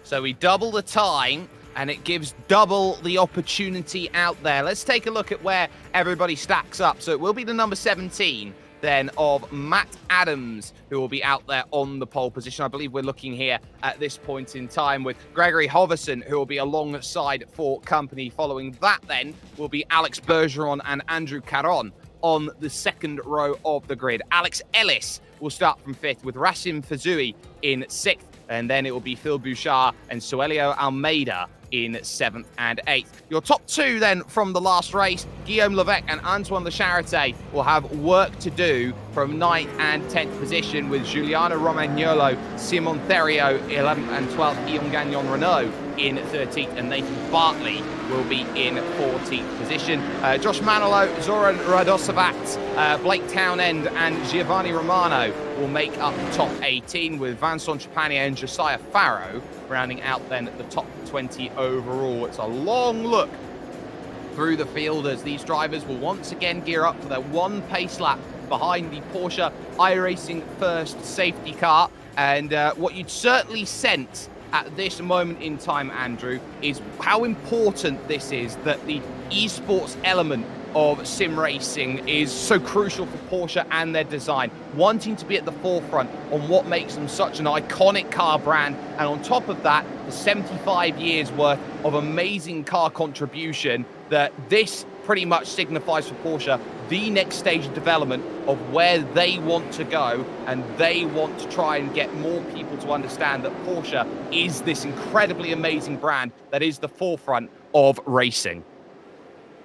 So we double the time, and it gives double the opportunity out there. Let's take a look at where everybody stacks up. So it will be the number 17 then of Matt Adams, who will be out there on the pole position. I believe we're looking here at this point in time with Gregory Hoverson, who will be alongside for company. Following that then will be Alex Bergeron and Andrew Caron on the second row of the grid. Alex Ellis will start from 5th with Racim Fazui in 6th, and then it will be Phil Bouchard and Suelio Almeida in 7th and 8th. Your top 2 then from the last race, Guillaume Levesque and Antoine Le Charité, will have work to do from 9th and 10th position, with Giuliano Romagnolo, Simon Theriault 11th and 12th, Ian Gagnon Renault in 13th, and Nathan Bartley will be in 14th position. Josh Manolo, Zoran Radosavat, Blake Townend and Giovanni Romano will make up the top 18, with Vincent Trepanier and Josiah Farrow rounding out then the top 20 overall. It's a long look through the field as these drivers will once again gear up for their one pace lap behind the Porsche iRacing First safety car. And what you'd certainly sense at this moment in time, Andrew, is how important this is, that the esports element of sim racing is so crucial for Porsche and their design, wanting to be at the forefront on what makes them such an iconic car brand. And on top of that, the 75 years worth of amazing car contribution, that this pretty much signifies for Porsche the next stage of development of where they want to go, and they want to try and get more people to understand that Porsche is this incredibly amazing brand that is the forefront of racing.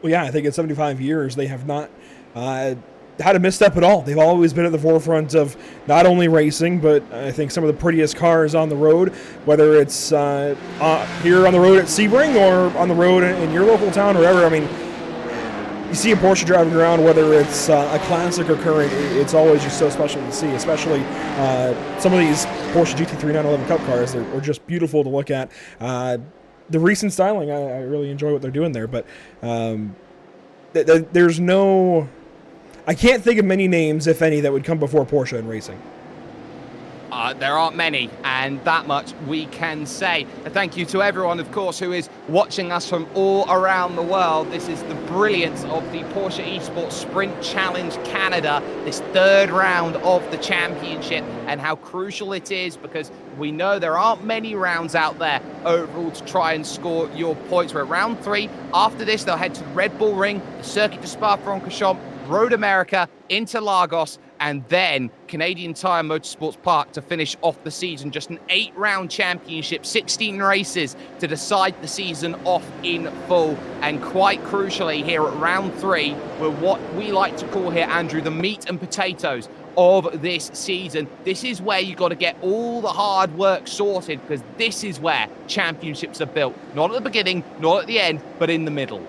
Well, yeah, I think in 75 years, they have not had a misstep at all. They've always been at the forefront of not only racing, but I think some of the prettiest cars on the road, whether it's here on the road at Sebring or on the road in your local town or wherever. I mean, you see a Porsche driving around, whether it's a classic or current, it's always just so special to see, especially some of these Porsche GT3 911 Cup cars. They're just beautiful to look at. The recent styling, I really enjoy what they're doing there, but there's no... I can't think of many names, if any, that would come before Porsche in racing. There aren't many, and that much we can say. And thank you to everyone, of course, who is watching us from all around the world. This is the brilliance of the Porsche Esports Sprint Challenge Canada, this third round of the championship, and how crucial it is, because we know there aren't many rounds out there overall to try and score your points. We're at round 3. After this, they'll head to the Red Bull Ring, the Circuit de Spa-Francorchamps, Road America, Interlagos, and then Canadian Tire Motorsports Park to finish off the season. Just an 8-round championship, 16 races to decide the season off in full. And quite crucially, here at round 3, we're what we like to call here, Andrew, the meat and potatoes of this season. This is where you got to get all the hard work sorted, because this is where championships are built. Not at the beginning, not at the end, but in the middle.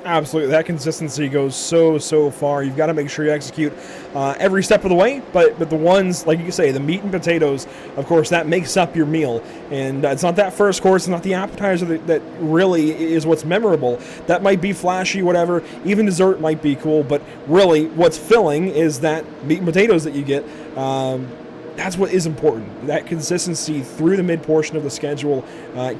Absolutely, that consistency goes so far. You've got to make sure you execute every step of the way, but the ones, like you say, the meat and potatoes, of course, that makes up your meal. And it's not that first course, it's not the appetizer that really is what's memorable. That might be flashy, whatever, even dessert might be cool, but really what's filling is that meat and potatoes that you get. That's what is important. That consistency through the mid portion of the schedule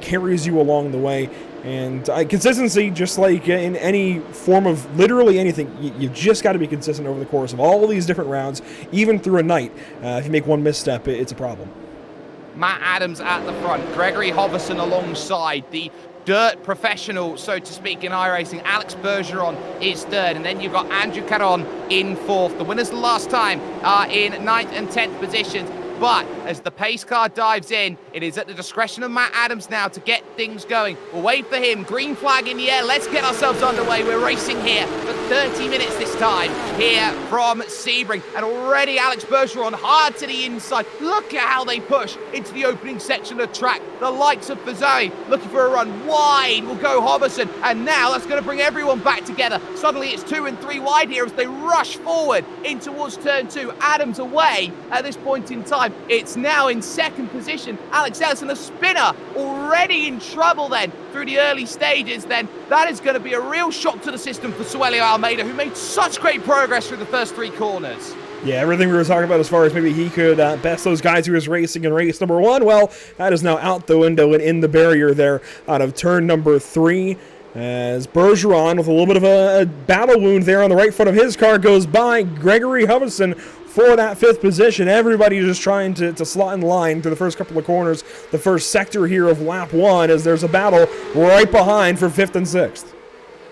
carries you along the way. And consistency, just like in any form of literally anything, you've just got to be consistent over the course of all these different rounds, even through a night. If you make one misstep, it's a problem. Matt Adams at the front, Gregory Hoverson alongside, the dirt professional, so to speak, in iRacing. Alex Bergeron is third, and then you've got Andrew Caron in fourth. The winners the last time are in 9th and 10th positions. But as the pace car dives in, it is at the discretion of Matt Adams now to get things going. We'll wait for him. Green flag in the air. Let's get ourselves underway. We're racing here for 30 minutes this time here from Sebring. And already Alex Bergeron hard to the inside. Look at how they push into the opening section of the track. The likes of Fazari looking for a run wide. Will go Hoverson. And now that's going to bring everyone back together. Suddenly it's 2 and 3 wide here as they rush forward in towards turn 2. Adams away at this point in time. It's now in second position. Alex Ellison, a spinner, already in trouble then through the early stages. Then that is going to be a real shock to the system for Suelio Almeida, who made such great progress through the first 3 corners. Yeah, everything we were talking about as far as maybe he could best those guys who was racing in race number 1, well, that is now out the window and in the barrier there out of turn number 3. As Bergeron, with a little bit of a battle wound there on the right front of his car, goes by Gregory Hoverson for that 5th position. Everybody just trying to slot in line through the first couple of corners, the first sector here of lap 1, as there's a battle right behind for 5th and 6th.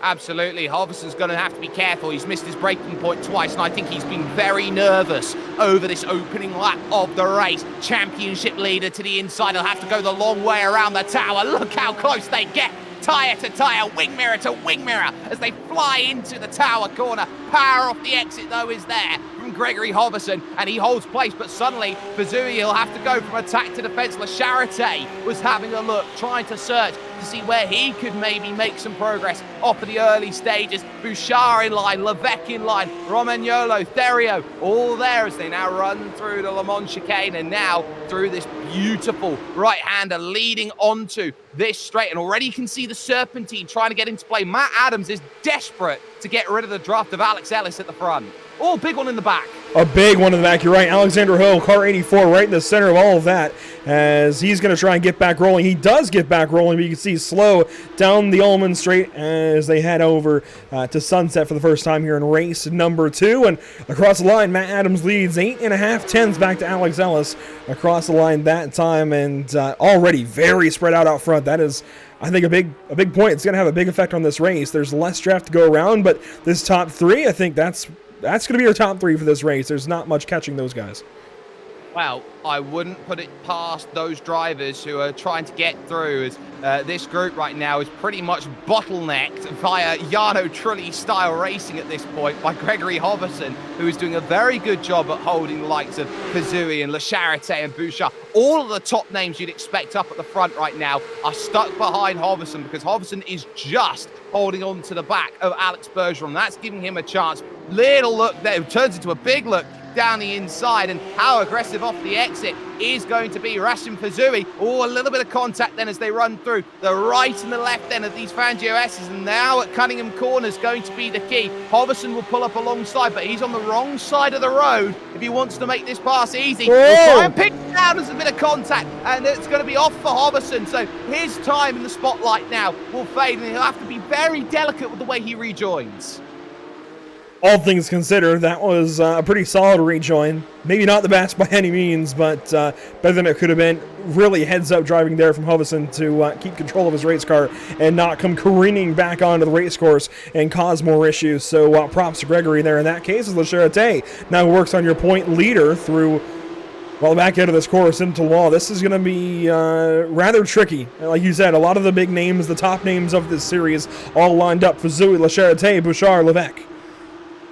Absolutely. Hoverson's going to have to be careful. He's missed his braking point twice, and I think he's been very nervous over this opening lap of the race. Championship leader to the inside. He'll have to go the long way around the tower. Look how close they get. Tyre to tyre, wing mirror to wing mirror as they fly into the tower corner. Power off the exit, though, is there from Gregory Hoverson, and he holds place, but suddenly Fazui, he'll have to go from attack to defence. La Charité was having a look, trying to search to see where he could maybe make some progress off of the early stages. Bouchard in line, Levesque in line, Romagnolo, Therio, all there as they now run through the Le Mans chicane and now through this beautiful right-hander leading onto this straight. And already you can see the Serpentine trying to get into play. Matt Adams is desperate to get rid of the draft of Alex Ellis at the front. Oh, big one in the back. A big one in the back, you're right. Alexander Ho, car 84, right in the center of all of that, as he's going to try and get back rolling. He does get back rolling, but you can see slow down the Ullman Straight as they head over to Sunset for the first time here in race number 2. And across the line, Matt Adams leads 8.5 tenths back to Alex Ellis across the line that time, and already very spread out front. That is, I think, a big point. It's going to have a big effect on this race. There's less draft to go around, but this top 3, I think that's going to be our top 3 for this race. There's not much catching those guys. Well, I wouldn't put it past those drivers who are trying to get through, as this group right now is pretty much bottlenecked via Jarno Trulli-style racing at this point by Gregory Hoverson, who is doing a very good job at holding the likes of Fazui and La Charité and Bouchard. All of the top names you'd expect up at the front right now are stuck behind Hoverson because Hoverson is just holding on to the back of Alex Bergeron. That's giving him a chance. Little look there, it turns into a big look down the inside, and how aggressive off the exit is going to be Racim Fazui. Oh, a little bit of contact then as they run through the right and the left then of these Fangio S's, and now at Cunningham Corner is going to be the key. Hoverson will pull up alongside, but he's on the wrong side of the road if he wants to make this pass easy. He'll try and pick it down as a bit of contact, and it's going to be off for Hoverson, so his time in the spotlight now will fade, and he'll have to be very delicate with the way he rejoins. All things considered, that was a pretty solid rejoin. Maybe not the best by any means, but better than it could have been. Really heads-up driving there from Hoverson to keep control of his race car and not come careening back onto the race course and cause more issues. So props to Gregory there in that case. As La Charité now works on your point leader through, well, the back end of this course into Law. This is going to be rather tricky. Like you said, a lot of the big names, the top names of this series, all lined up. Fazui, La Charité, Bouchard, Levesque.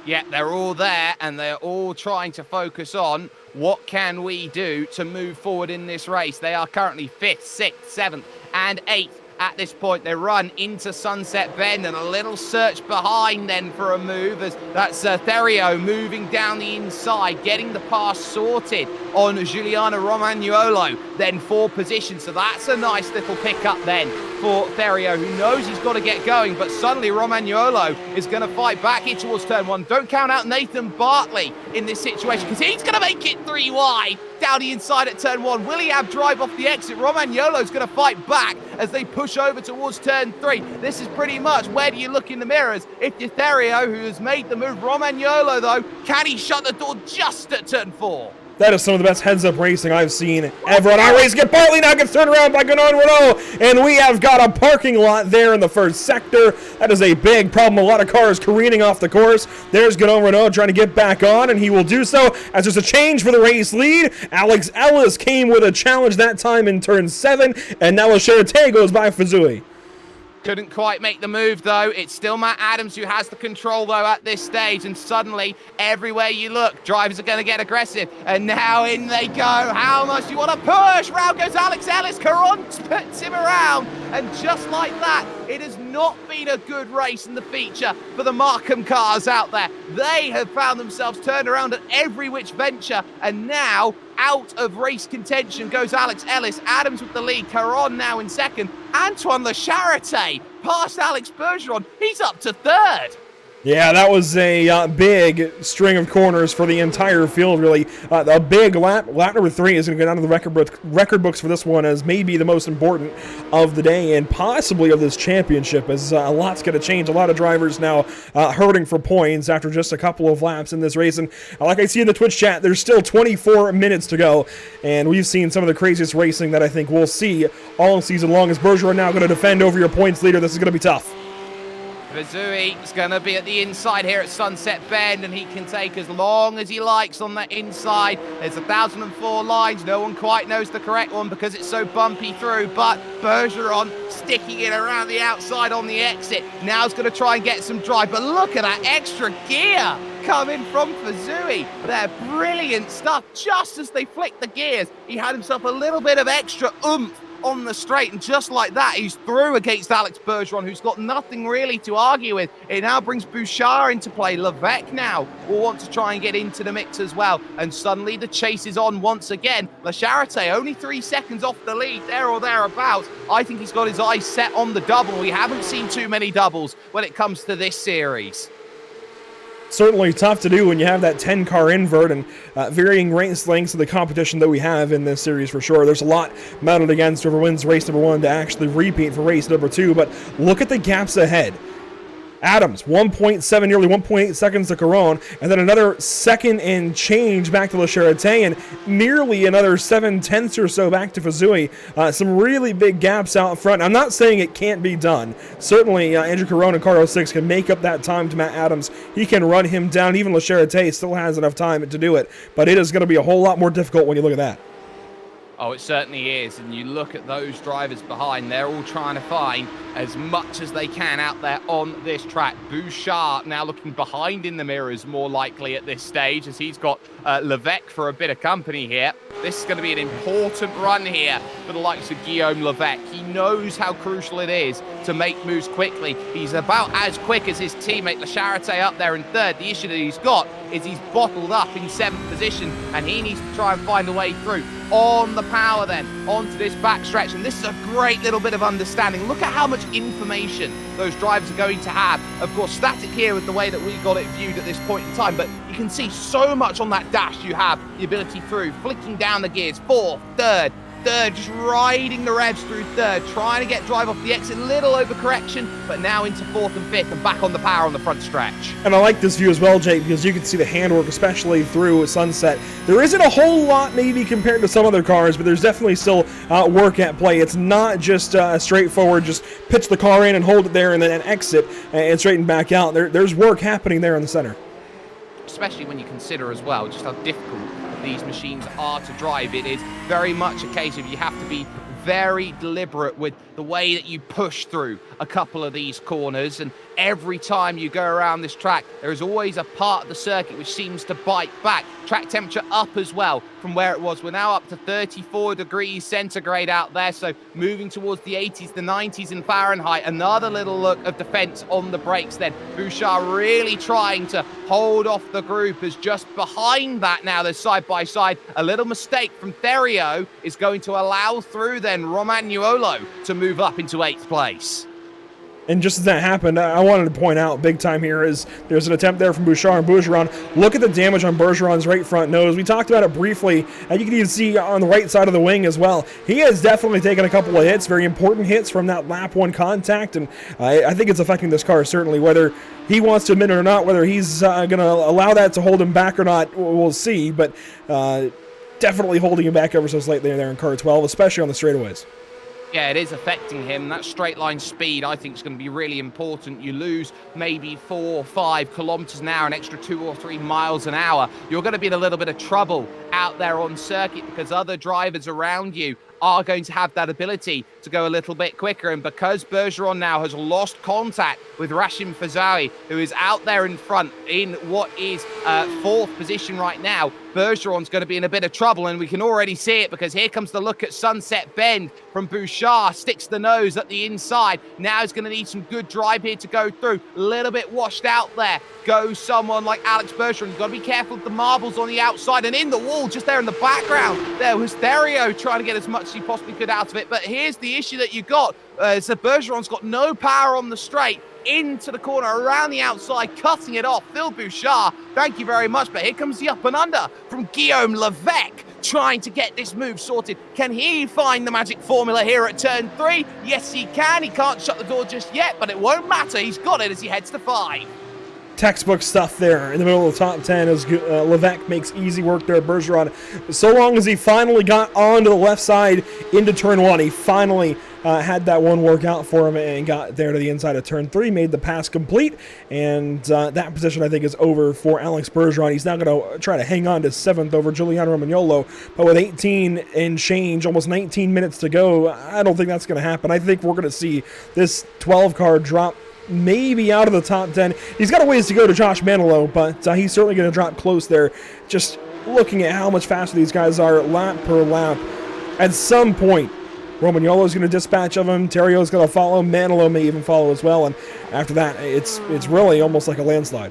Yeah, they're all there, and they're all trying to focus on what can we do to move forward in this race. They are currently 5th, 6th, 7th, and 8th. At this point, they run into Sunset Bend, and a little search behind then for a move as that's Therio moving down the inside, getting the pass sorted on Giuliano Romagnolo, then 4 positions. So that's a nice little pickup then for Therio, who knows he's got to get going, but suddenly Romagnolo is going to fight back here towards turn 1. Don't count out Nathan Bartley in this situation because he's going to make it 3 wide down the inside at turn 1. Will he have drive off the exit? Romagnolo's going to fight back as they push over towards turn 3. This is pretty much where do you look in the mirrors if you're Therio, who has made the move. Romagnolo, though, can he shut the door just at turn 4? That is some of the best heads-up racing I've seen ever on our race. Get Bartley now gets turned around by Gannett Renault, and we have got a parking lot there in the first sector. That is a big problem. A lot of cars careening off the course. There's Gannett Renault trying to get back on, and he will do so as there's a change for the race lead. Alex Ellis came with a challenge that time in turn 7, and now La Charité goes by Fazui. Couldn't quite make the move, though. It's still Matt Adams who has the control, though, at this stage. And suddenly, everywhere you look, drivers are going to get aggressive. And now in they go. How much do you want to push? Round goes Alex Ellis. Caron puts him around. And just like that, it has not been a good race in the feature for the Markham cars out there. They have found themselves turned around at every which venture. And now, out of race contention goes Alex Ellis. Adams with the lead. Caron now in second. Antoine La Charité past Alex Bergeron. He's up to 3rd. Yeah, that was a big string of corners for the entire field, really. A big lap. Lap number 3 is going to go down to the record books for this one as maybe the most important of the day and possibly of this championship, as a lot's going to change. A lot of drivers now hurting for points after just a couple of laps in this race. And like I see in the Twitch chat, there's still 24 minutes to go, and we've seen some of the craziest racing that I think we'll see all season long. As Bergeron now going to defend over your points leader, this is going to be tough. Vazui is going to be at the inside here at Sunset Bend, and he can take as long as he likes on that inside. There's 1,004 lines. No one quite knows the correct one because it's so bumpy through, but Bergeron sticking it around the outside on the exit. Now he's going to try and get some drive, but look at that extra gear coming from Fazui. They're brilliant stuff. Just as they flicked the gears, he had himself a little bit of extra oomph on the straight, and just like that, he's through against Alex Bergeron, who's got nothing really to argue with. It now brings Bouchard into play. Levesque now will want to try and get into the mix as well, and suddenly the chase is on once again. La Charité only 3 seconds off the lead, there or thereabouts. I think he's got his eyes set on the double. We haven't seen too many doubles when it comes to this series. Certainly tough to do when you have that 10-car invert and varying race lengths of the competition that we have in this series for sure. There's a lot mounted against whoever wins race number 1 to actually repeat for race number 2, but look at the gaps ahead. Adams, 1.7, nearly 1.8 seconds to Caron, and then another second and change back to La Charité, and nearly another 7/10 or so back to Fazui. Some really big gaps out front. I'm not saying it can't be done. Certainly, Andrew Caron and Carlos 6 can make up that time to Matt Adams. He can run him down. Even La Charité still has enough time to do it, but it is going to be a whole lot more difficult when you look at that. Oh, it certainly is. And you look at those drivers behind, they're all trying to find as much as they can out there on this track. Bouchard now looking behind in the mirrors more likely at this stage, as he's got Levesque for a bit of company here. This is going to be an important run here for the likes of Guillaume Levesque. He knows how crucial it is to make moves quickly. He's about as quick as his teammate La Charité up there in third. The issue that he's got is he's bottled up in 7th position, and he needs to try and find a way through. On the power then, onto this backstretch, and this is a great little bit of understanding. Look at how much information those drivers are going to have. Of course, static here with the way that we got it viewed at this point in time, but you can see so much on that dash. You have the ability through, flicking down the gears, 4th, 3rd, just riding the revs through 3rd, trying to get drive off the exit, little overcorrection, but now into 4th and 5th and back on the power on the front stretch. And I like this view as well, Jake, because you can see the handwork, especially through Sunset. There isn't a whole lot maybe compared to some other cars, but there's definitely still work at play. It's not just straightforward, just pitch the car in and hold it there and then exit and straighten back out. There's work happening there in the center. Especially when you consider as well just how difficult these machines are to drive. It is very much a case of you have to be very deliberate with the way that you push through a couple of these corners, and every time you go around this track there is always a part of the circuit which seems to bite back. Track temperature up as well from where it was. We're now up to 34 degrees centigrade out there, so moving towards the 80s, the 90s in Fahrenheit. Another little look of defense on the brakes then. Bouchard really trying to hold off the group, as just behind that now they're side by side. A little mistake from Therio is going to allow through then Romagnuolo to move up into 8th place. And just as that happened, I wanted to point out big time here is there's an attempt there from Bouchard and Bergeron. Look at the damage on Bergeron's right front nose. We talked about it briefly, and you can even see on the right side of the wing as well. He has definitely taken a couple of hits, very important hits from that lap 1 contact, and I think it's affecting this car certainly. Whether he wants to admit it or not, whether he's going to allow that to hold him back or not, we'll see, but definitely holding him back ever so slightly there in car 12, especially on the straightaways. Yeah, it is affecting him. That straight line speed, I think, is going to be really important. You lose maybe 4 or 5 kilometers an hour, an extra 2 or 3 miles an hour. You're going to be in a little bit of trouble out there on circuit, because other drivers around you are going to have that ability to go a little bit quicker. And because Bergeron now has lost contact with Rashim Fazawi, who is out there in front in what is 4th position right now, Bergeron's going to be in a bit of trouble, and we can already see it, because here comes the look at Sunset Bend from Bouchard. Sticks the nose at the inside. Now he's going to need some good drive here to go through. A little bit washed out there. Goes someone like Alex Bergeron. You've got to be careful of the marbles on the outside, and in the wall, just there in the background, there was Therio trying to get as much as he possibly could out of it. But here's the issue that you got. So Bergeron's got no power on the straight. Into the corner, around the outside, cutting it off. Phil Bouchard, thank you very much. But here comes the up and under from Guillaume Levesque, trying to get this move sorted. Can he find the magic formula here at turn 3? Yes, he can. He can't shut the door just yet, but it won't matter. He's got it as he heads to 5. textbook stuff there in the middle of the top 10 as Levesque makes easy work there. Bergeron, so long as he finally got onto the left side into turn 1, he finally had that one work out for him and got there to the inside of turn 3, made the pass complete, and that position I think is over for Alex Bergeron. He's now going to try to hang on to 7th over Giuliano Romagnolo, but with 18 and change, almost 19 minutes to go, I don't think that's going to happen. I think we're going to see this 12 car drop maybe out of the top 10. He's got a ways to go to Josh Manilow, but he's certainly going to drop close there. Just looking at how much faster these guys are lap per lap. At some point, Romagnolo's going to dispatch of him. Terrio's going to follow. Manilow may even follow as well. And after that, it's really almost like a landslide.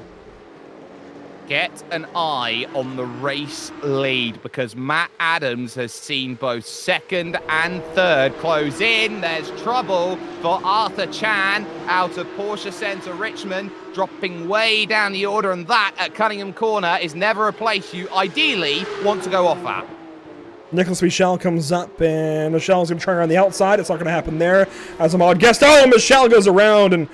Get an eye on the race lead because Matt Adams has seen both 2nd and 3rd close in. There's trouble for Arthur Chan out of Porsche Centre Richmond, dropping way down the order, and that at Cunningham Corner is never a place you ideally want to go off at. Nicholas Michel comes up, and Michel's going to try around the outside. It's not going to happen there. As a mod guest, Michel goes around, and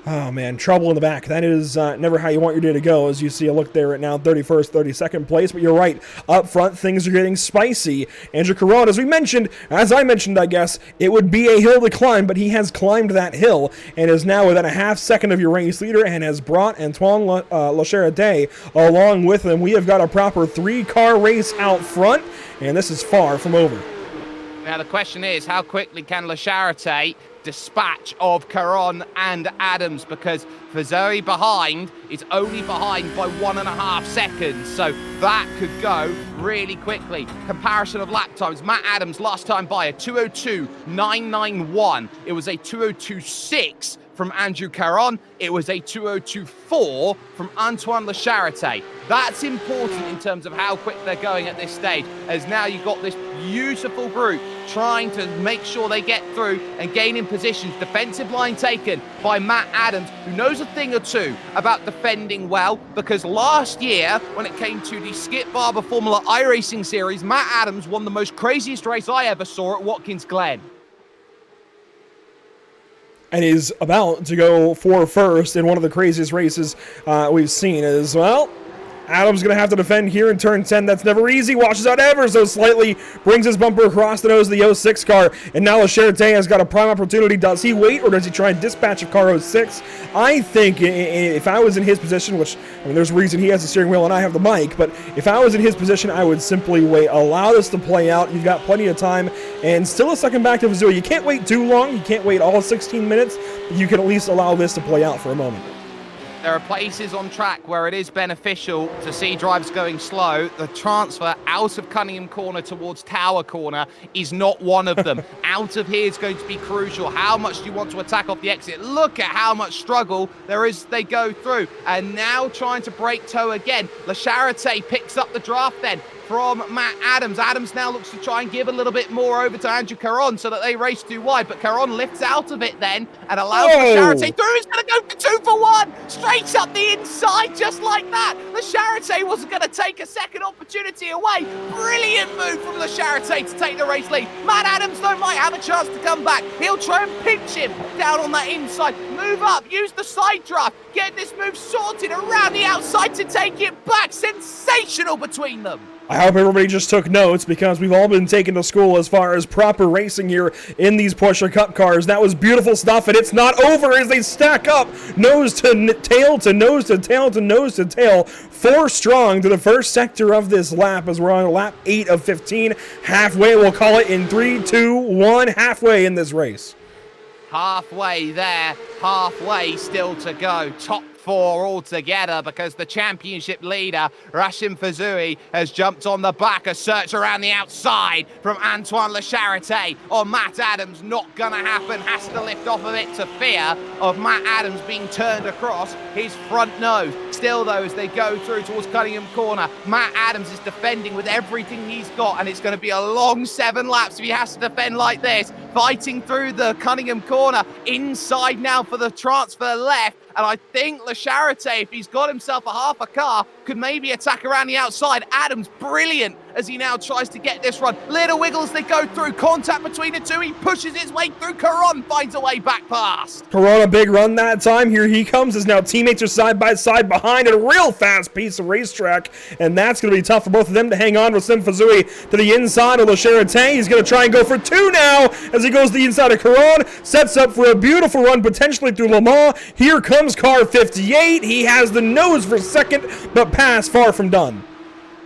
oh man, trouble in the back. That is never how you want your day to go, as you see a look there at now 31st, 32nd place. But you're right, up front things are getting spicy. Andrew Caron, as I mentioned, I guess, it would be a hill to climb, but he has climbed that hill and is now within a half second of your race leader and has brought Antoine Lacheritte along with him. We have got a proper 3-car race out front, and this is far from over. Now the question is, how quickly can Lacheritte dispatch of Caron and Adams, because Fazeri behind is only behind by 1.5 seconds, so that could go really quickly. Comparison of lap times, Matt Adams last time by a 2:02.991. It was a 2:02.6 from Andrew Caron. It was a 2:02.4 from Antoine Lacheritte. That's important in terms of how quick they're going at this stage, as now you've got this beautiful group trying to make sure they get through and gain in positions. Defensive line taken by Matt Adams, who knows a thing or two about defending well, because last year, when it came to the Skip Barber Formula iRacing Series, Matt Adams won the most craziest race I ever saw at Watkins Glen. And is about to go for first in one of the craziest races we've seen as well. Adams going to have to defend here in turn 10. That's never easy. Washes out ever so slightly. Brings his bumper across the nose of the 06 car. And now Lacheritte has got a prime opportunity. Does he wait or does he try and dispatch of car 06? I think if I was in his position, which, I mean, there's a reason he has the steering wheel and I have the mic, but if I was in his position, I would simply wait. Allow this to play out. You've got plenty of time. And still a second back to Fazua. You can't wait too long. You can't wait all 16 minutes. But you can at least allow this to play out for a moment. There are places on track where it is beneficial to see drivers going slow. The transfer out of Cunningham Corner towards Tower Corner is not one of them. Out of here is going to be crucial. How much do you want to attack off the exit? Look at how much struggle there is they go through. And now trying to break toe again. Lacheritte picks up the draft then from Matt Adams. Adams now looks to try and give a little bit more over to Andrew Caron so that they race too wide, but Caron lifts out of it then and allows Lacheritte through. He's going to go for 2 for 1, straight up the inside just like that. Lacheritte wasn't going to take a second opportunity away. Brilliant move from Lacheritte to take the race lead. Matt Adams though might have a chance to come back. He'll try and pinch him down on that inside. Move up, use the side draft, get this move sorted around the outside to take it back. Sensational between them. I hope everybody just took notes, because we've all been taken to school as far as proper racing here in these Porsche Cup cars. That was beautiful stuff, and it's not over as they stack up nose to tail to nose to tail to nose to tail. 4 strong to the first sector of this lap as we're on lap 8 of 15. Halfway, we'll call it in 3, 2, 1, halfway in this race. Halfway there, halfway still to go. Top 4 altogether, because the championship leader, Rashim Fazui, has jumped on the back. A search around the outside from Antoine Lacheritte on Matt Adams. Not going to happen. Has to lift off of it to fear of Matt Adams being turned across his front nose. Still, though, as they go through towards Cunningham Corner, Matt Adams is defending with everything he's got, and it's going to be a long 7 laps if he has to defend like this. Fighting through the Cunningham Corner. Inside now for the transfer left. And I think Lacheritte, if he's got himself a half a car, could maybe attack around the outside. Adams, brilliant, as he now tries to get this run. Little wiggle as they go through. Contact between the two. He pushes his way through. Caron finds a way back past. Caron, a big run that time. Here he comes as now teammates are side by side behind at a real fast piece of racetrack. And that's going to be tough for both of them to hang on with Sim Fazui to the inside of Le Charité. He's going to try and go for two now as he goes to the inside of Caron. Sets up for a beautiful run potentially through Le Mans. Here comes car 58. He has the nose for second, but pass far from done.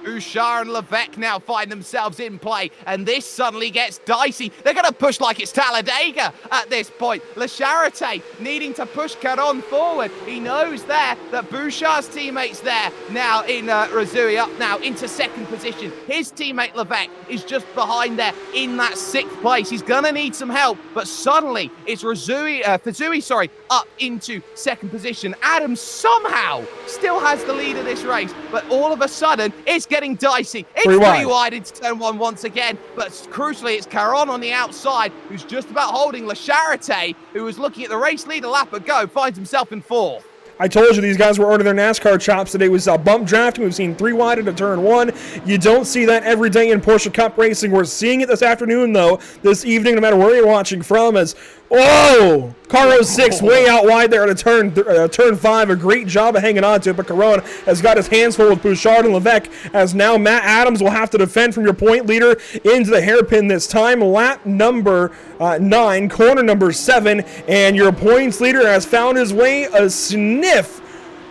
Bouchard and Levesque now find themselves in play, and this suddenly gets dicey. They're going to push like it's Talladega at this point. Le Charité needing to push Caron forward. He knows there that Bouchard's teammate's there now in Razui up now into second position. His teammate Levesque is just behind there in that sixth place. He's going to need some help, but suddenly it's Fazui, up into second position. Adams somehow still has the lead of this race, but all of a sudden it's getting dicey. It's three wide into turn one once again, but crucially it's Caron on the outside who's just about holding Le Charité, who was looking at the race leader lap ago, finds himself in fourth. I told you these guys were earning their NASCAR chops today. We saw bump drafting. We've seen three wide into turn one. You don't see that every day in Porsche Cup racing. We're seeing it this afternoon, though, this evening, no matter where you're watching from, as whoa! Car 06 way out wide there at a turn 5. A great job of hanging on to it, but Caron has got his hands full with Bouchard and Levesque, as now Matt Adams will have to defend from your point leader into the hairpin this time. Lap number 9, corner number 7, and your points leader has found his way a sniff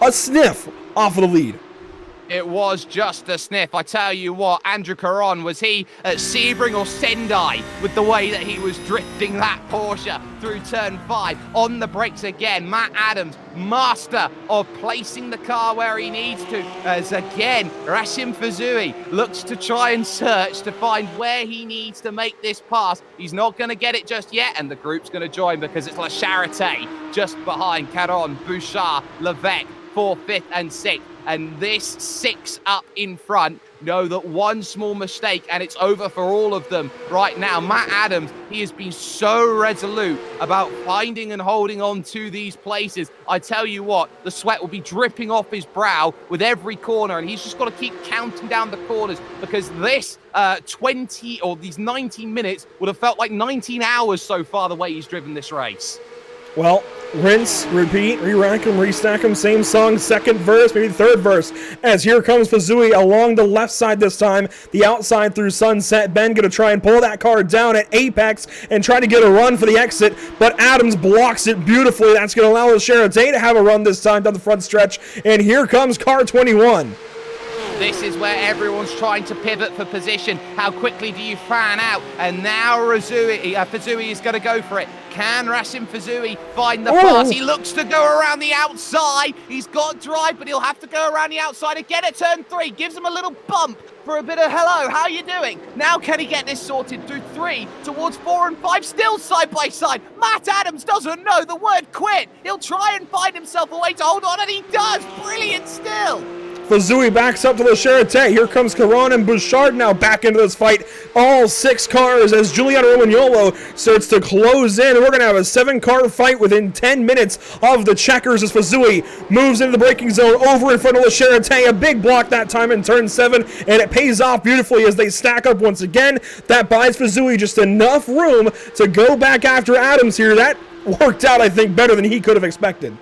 off of the lead. It was just a sniff. I tell you what, Andrew Caron, was he at Sebring or Sendai with the way that he was drifting that Porsche through turn 5? On the brakes again, Matt Adams, master of placing the car where he needs to, as again, Racim Fazui looks to try and search to find where he needs to make this pass. He's not going to get it just yet, and the group's going to join because it's Le Charité just behind Caron, Bouchard, Levesque, 4th, 5th, and 6th. And this 6 up in front know that one small mistake and it's over for all of them right now. Matt Adams, he has been so resolute about finding and holding on to these places. I tell you what, the sweat will be dripping off his brow with every corner, and he's just got to keep counting down the corners, because this 19 minutes would have felt like 19 hours so far the way he's driven this race. Well, rinse, repeat, re-rack them, restack them, same song, second verse, maybe third verse, as here comes Fazui along the left side this time, the outside through Sunset. Ben going to try and pull that car down at Apex and try to get a run for the exit, but Adams blocks it beautifully. That's going to allow Charité to have a run this time down the front stretch, and here comes car 21. This is where everyone's trying to pivot for position. How quickly do you fan out? And now Fazui is going to go for it. Can Racim Fazui find the pass? He looks to go around the outside. He's got drive, but he'll have to go around the outside again at turn 3. Gives him a little bump for a bit of hello, how you doing? Now can he get this sorted through 3 towards 4 and 5, still side by side? Matt Adams doesn't know the word quit. He'll try and find himself a way to hold on, and he does. Brilliant still. Fazui backs up to Le Charité. Here comes Caron and Bouchard now back into this fight. All 6 cars as Giuliano Romagnolo starts to close in. We're going to have a 7-car fight within 10 minutes of the checkers as Fazui moves into the braking zone over in front of Le Charité. A big block that time in turn 7, and it pays off beautifully as they stack up once again. That buys Fazui just enough room to go back after Adams here. That worked out, I think, better than he could have expected.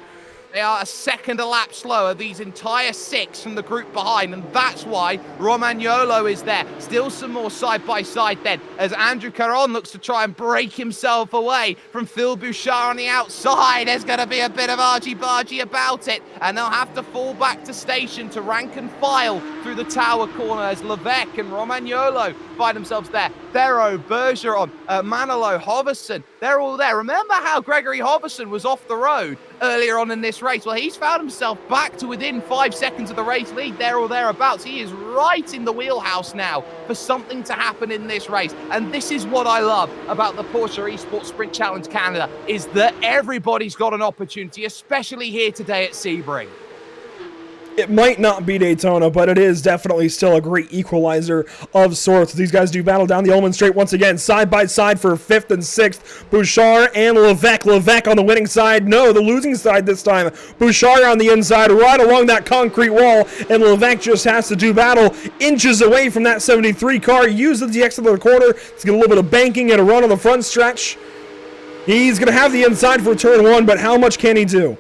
They are a second a lap slower, these entire 6 from the group behind, and that's why Romagnolo is there. Still some more side-by-side then, as Andrew Caron looks to try and break himself away from Phil Bouchard on the outside. There's going to be a bit of argy-bargy about it, and they'll have to fall back to station to rank and file through the tower corner as Levesque and Romagnolo find themselves there. Thero, Bergeron, Manolo, Hoverson, they're all there. Remember how Gregory Hoverson was off the road earlier on in this race? Well, he's found himself back to within 5 seconds of the race lead, there or thereabouts. He is right in the wheelhouse now for something to happen in this race. And this is what I love about the Porsche Esports Sprint Challenge Canada, is that everybody's got an opportunity, especially here today at Sebring. It might not be Daytona, but it is definitely still a great equalizer of sorts. These guys do battle down the Ullman Straight once again, side by side for 5th and 6th. Bouchard and Levesque. Levesque on the winning side. No, the losing side this time. Bouchard on the inside, right along that concrete wall, and Levesque just has to do battle inches away from that 73 car. Uses the exit of the corner. It's got a little bit of banking and a run on the front stretch. He's going to have the inside for turn 1, but how much can he do?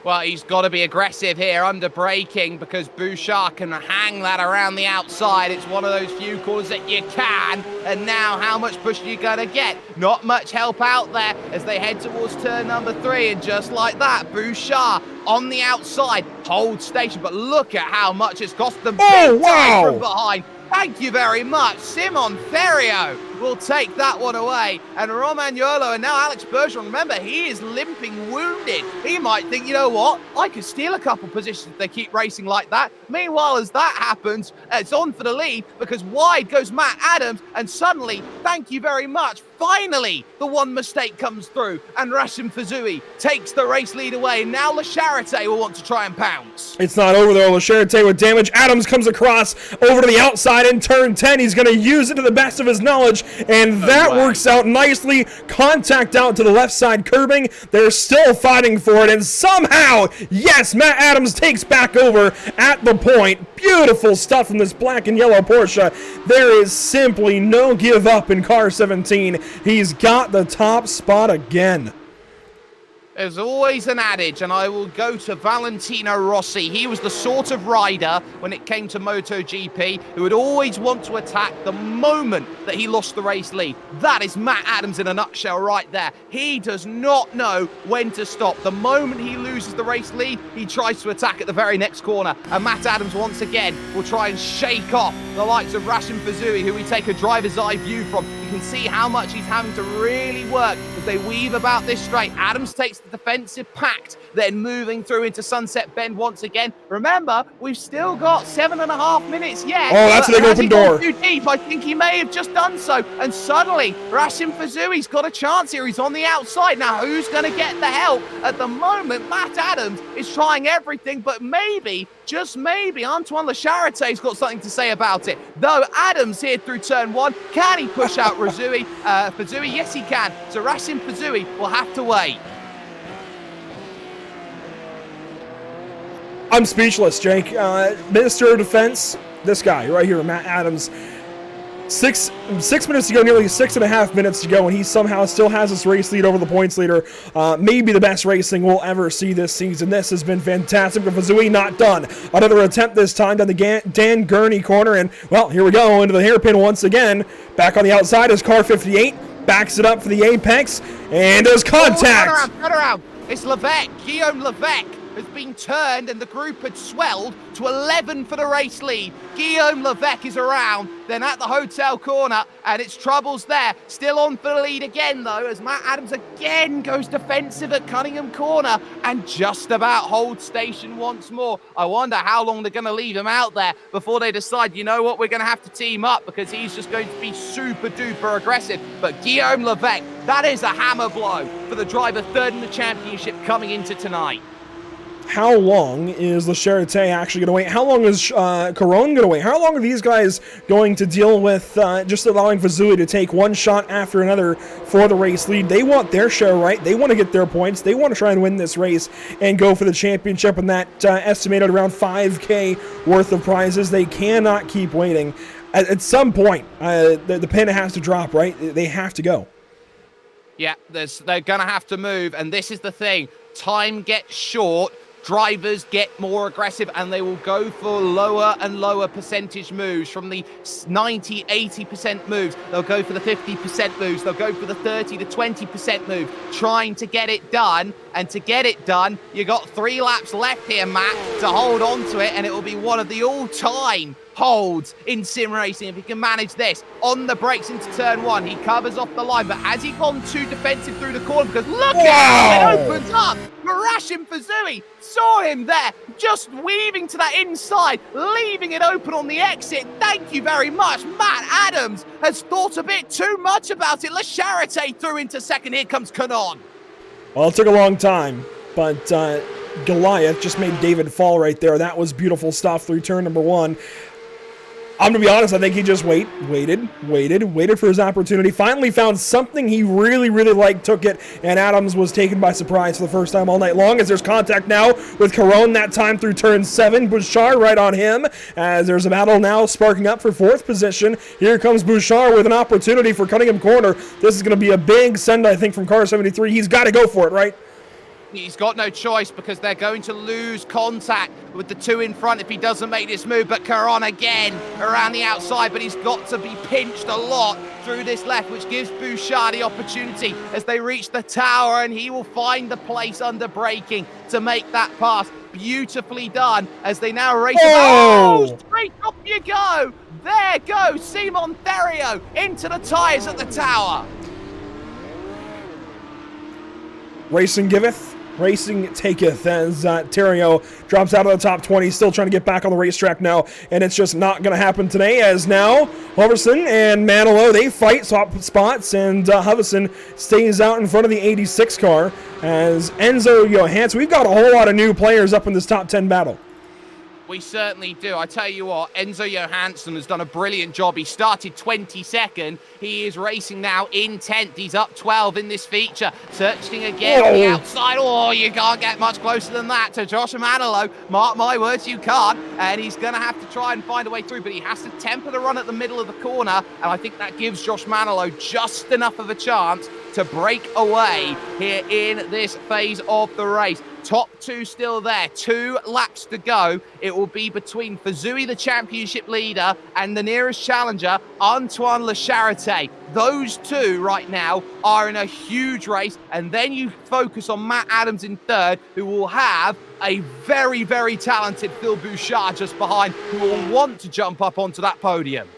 Well, he's got to be aggressive here under braking because Bouchard can hang that around the outside. It's one of those few corners that you can. And now how much push are you going to get? Not much help out there as they head towards turn number 3. And just like that, Bouchard on the outside holds station. But look at how much it's cost them. Oh, wow! From behind. Thank you very much. Simon Ferrio will take that one away. And Romagnolo and now Alex Bergeron, remember, he is limping wounded. He might think, you know what, I could steal a couple positions if they keep racing like that. Meanwhile, as that happens, it's on for the lead because wide goes Matt Adams. And suddenly, thank you very much, finally, the one mistake comes through. And Racing Fazui takes the race lead away. And now Le Charité will want to try and pounce. It's not over though. Le Charité with damage. Adams comes across over to the outside in turn 10. He's going to use it to the best of his knowledge. And that works out nicely. Contact out to the left side curbing. They're still fighting for it. And somehow, yes, Matt Adams takes back over at the point. Beautiful stuff from this black and yellow Porsche. There is simply no give up in car 17. He's got the top spot again. There's always an adage, and I will go to Valentino Rossi. He was the sort of rider, when it came to MotoGP, who would always want to attack the moment that he lost the race lead. That is Matt Adams in a nutshell right there. He does not know when to stop. The moment he loses the race lead, he tries to attack at the very next corner. And Matt Adams, once again, will try and shake off the likes of Racing Fazui, who we take a driver's eye view from. You can see how much he's having to really work as they weave about this straight. Adams takes the defensive pact, then moving through into Sunset Bend once again. Remember, we've still got 7.5 minutes yet. Oh, that's a big open door. Too deep? I think he may have just done so. And suddenly, Racing Fazui's got a chance here. He's on the outside. Now, who's going to get the help? At the moment, Matt Adams is trying everything, but maybe, just maybe, Antoine Le Charité's got something to say about it. Though Adams here through turn 1, can he push out Fazui? Yes, he can. So Racing Fazui will have to wait. I'm speechless, Jake. Minister of Defense, this guy right here, Matt Adams. Six minutes to go, nearly 6.5 minutes to go, and he somehow still has this race lead over the points leader. Maybe the best racing we'll ever see this season. This has been fantastic, but Fazui not done. Another attempt this time down the Dan Gurney corner, and, well, here we go, into the hairpin once again. Back on the outside is car 58, backs it up for the apex, and there's contact. Turn around. It's Levesque, Guillaume Levesque. Has been turned and the group had swelled to 11 for the race lead. Guillaume Levesque is around, then at the hotel corner, and it's troubles there. Still on for the lead again, though, as Matt Adams again goes defensive at Cunningham Corner and just about holds station once more. I wonder how long they're going to leave him out there before they decide, you know what, we're going to have to team up because he's just going to be super duper aggressive. But Guillaume Levesque, that is a hammer blow for the driver third in the championship coming into tonight. How long is Le Charité actually going to wait? How long is Caron going to wait? How long are these guys going to deal with just allowing Fazui to take one shot after another for the race lead? They want their share, right? They want to get their points. They want to try and win this race and go for the championship and that estimated around $5,000 worth of prizes. They cannot keep waiting. At some point, the pin has to drop, right? They have to go. Yeah, they're going to have to move, and this is the thing. Time gets short. Drivers get more aggressive and they will go for lower and lower percentage moves from the 90, 80% moves. They'll go for the 50% moves. They'll go for the 30 to 20% move, trying to get it done. And to get it done, you got 3 laps left here, Matt, to hold on to it. And it will be one of the all-time holds in sim racing if he can manage this. On the brakes into turn 1, he covers off the line, but has he gone too defensive through the corner? Because look at how it opens up. Racing Fazui saw him there, just weaving to that inside, leaving it open on the exit. Thank you very much. Matt Adams has thought a bit too much about it. Le Charité through into second. Here comes Canon. Well, it took a long time, but Goliath just made David fall right there. That was beautiful stuff through turn number 1. I'm going to be honest, I think he just waited for his opportunity, finally found something he really liked, took it, and Adams was taken by surprise for the first time all night long as there's contact now with Caron, that time through turn 7. Bouchard right on him as there's a battle now sparking up for 4th position. Here comes Bouchard with an opportunity for Cunningham Corner. This is going to be a big send, I think, from car 73. He's got to go for it, right? He's got no choice because they're going to lose contact with the 2 in front if he doesn't make this move. But Caron again around the outside, but he's got to be pinched a lot through this left, which gives Bouchard the opportunity as they reach the tower, and he will find the place under braking to make that pass. Beautifully done as they now race. Oh, straight up you go. There goes Simon Theriault into the tyres at the tower. Racing giveth, racing taketh, as Theriault drops out of the top 20, still trying to get back on the racetrack now, and it's just not going to happen today, as now Hoverson and Manilow, they fight, swap spots, and Hoverson stays out in front of the 86 car, as Enzo Johansson, we've got a whole lot of new players up in this top 10 battle. We certainly do. I tell you what, Enzo Johansson has done a brilliant job. He started 22nd. He is racing now in 10th. He's up 12 in this feature. Searching again on the outside. Oh, you can't get much closer than that to Josh Manilow. Mark my words, you can't. And he's going to have to try and find a way through, but he has to temper the run at the middle of the corner. And I think that gives Josh Manilow just enough of a chance to break away here in this phase of the race. Top 2 still there, 2 laps to go. It will be between Fazui, the championship leader, and the nearest challenger, Antoine Lecharité. Those 2 right now are in a huge race, and then you focus on Matt Adams in 3rd, who will have a very talented Phil Bouchard just behind, who will want to jump up onto that podium.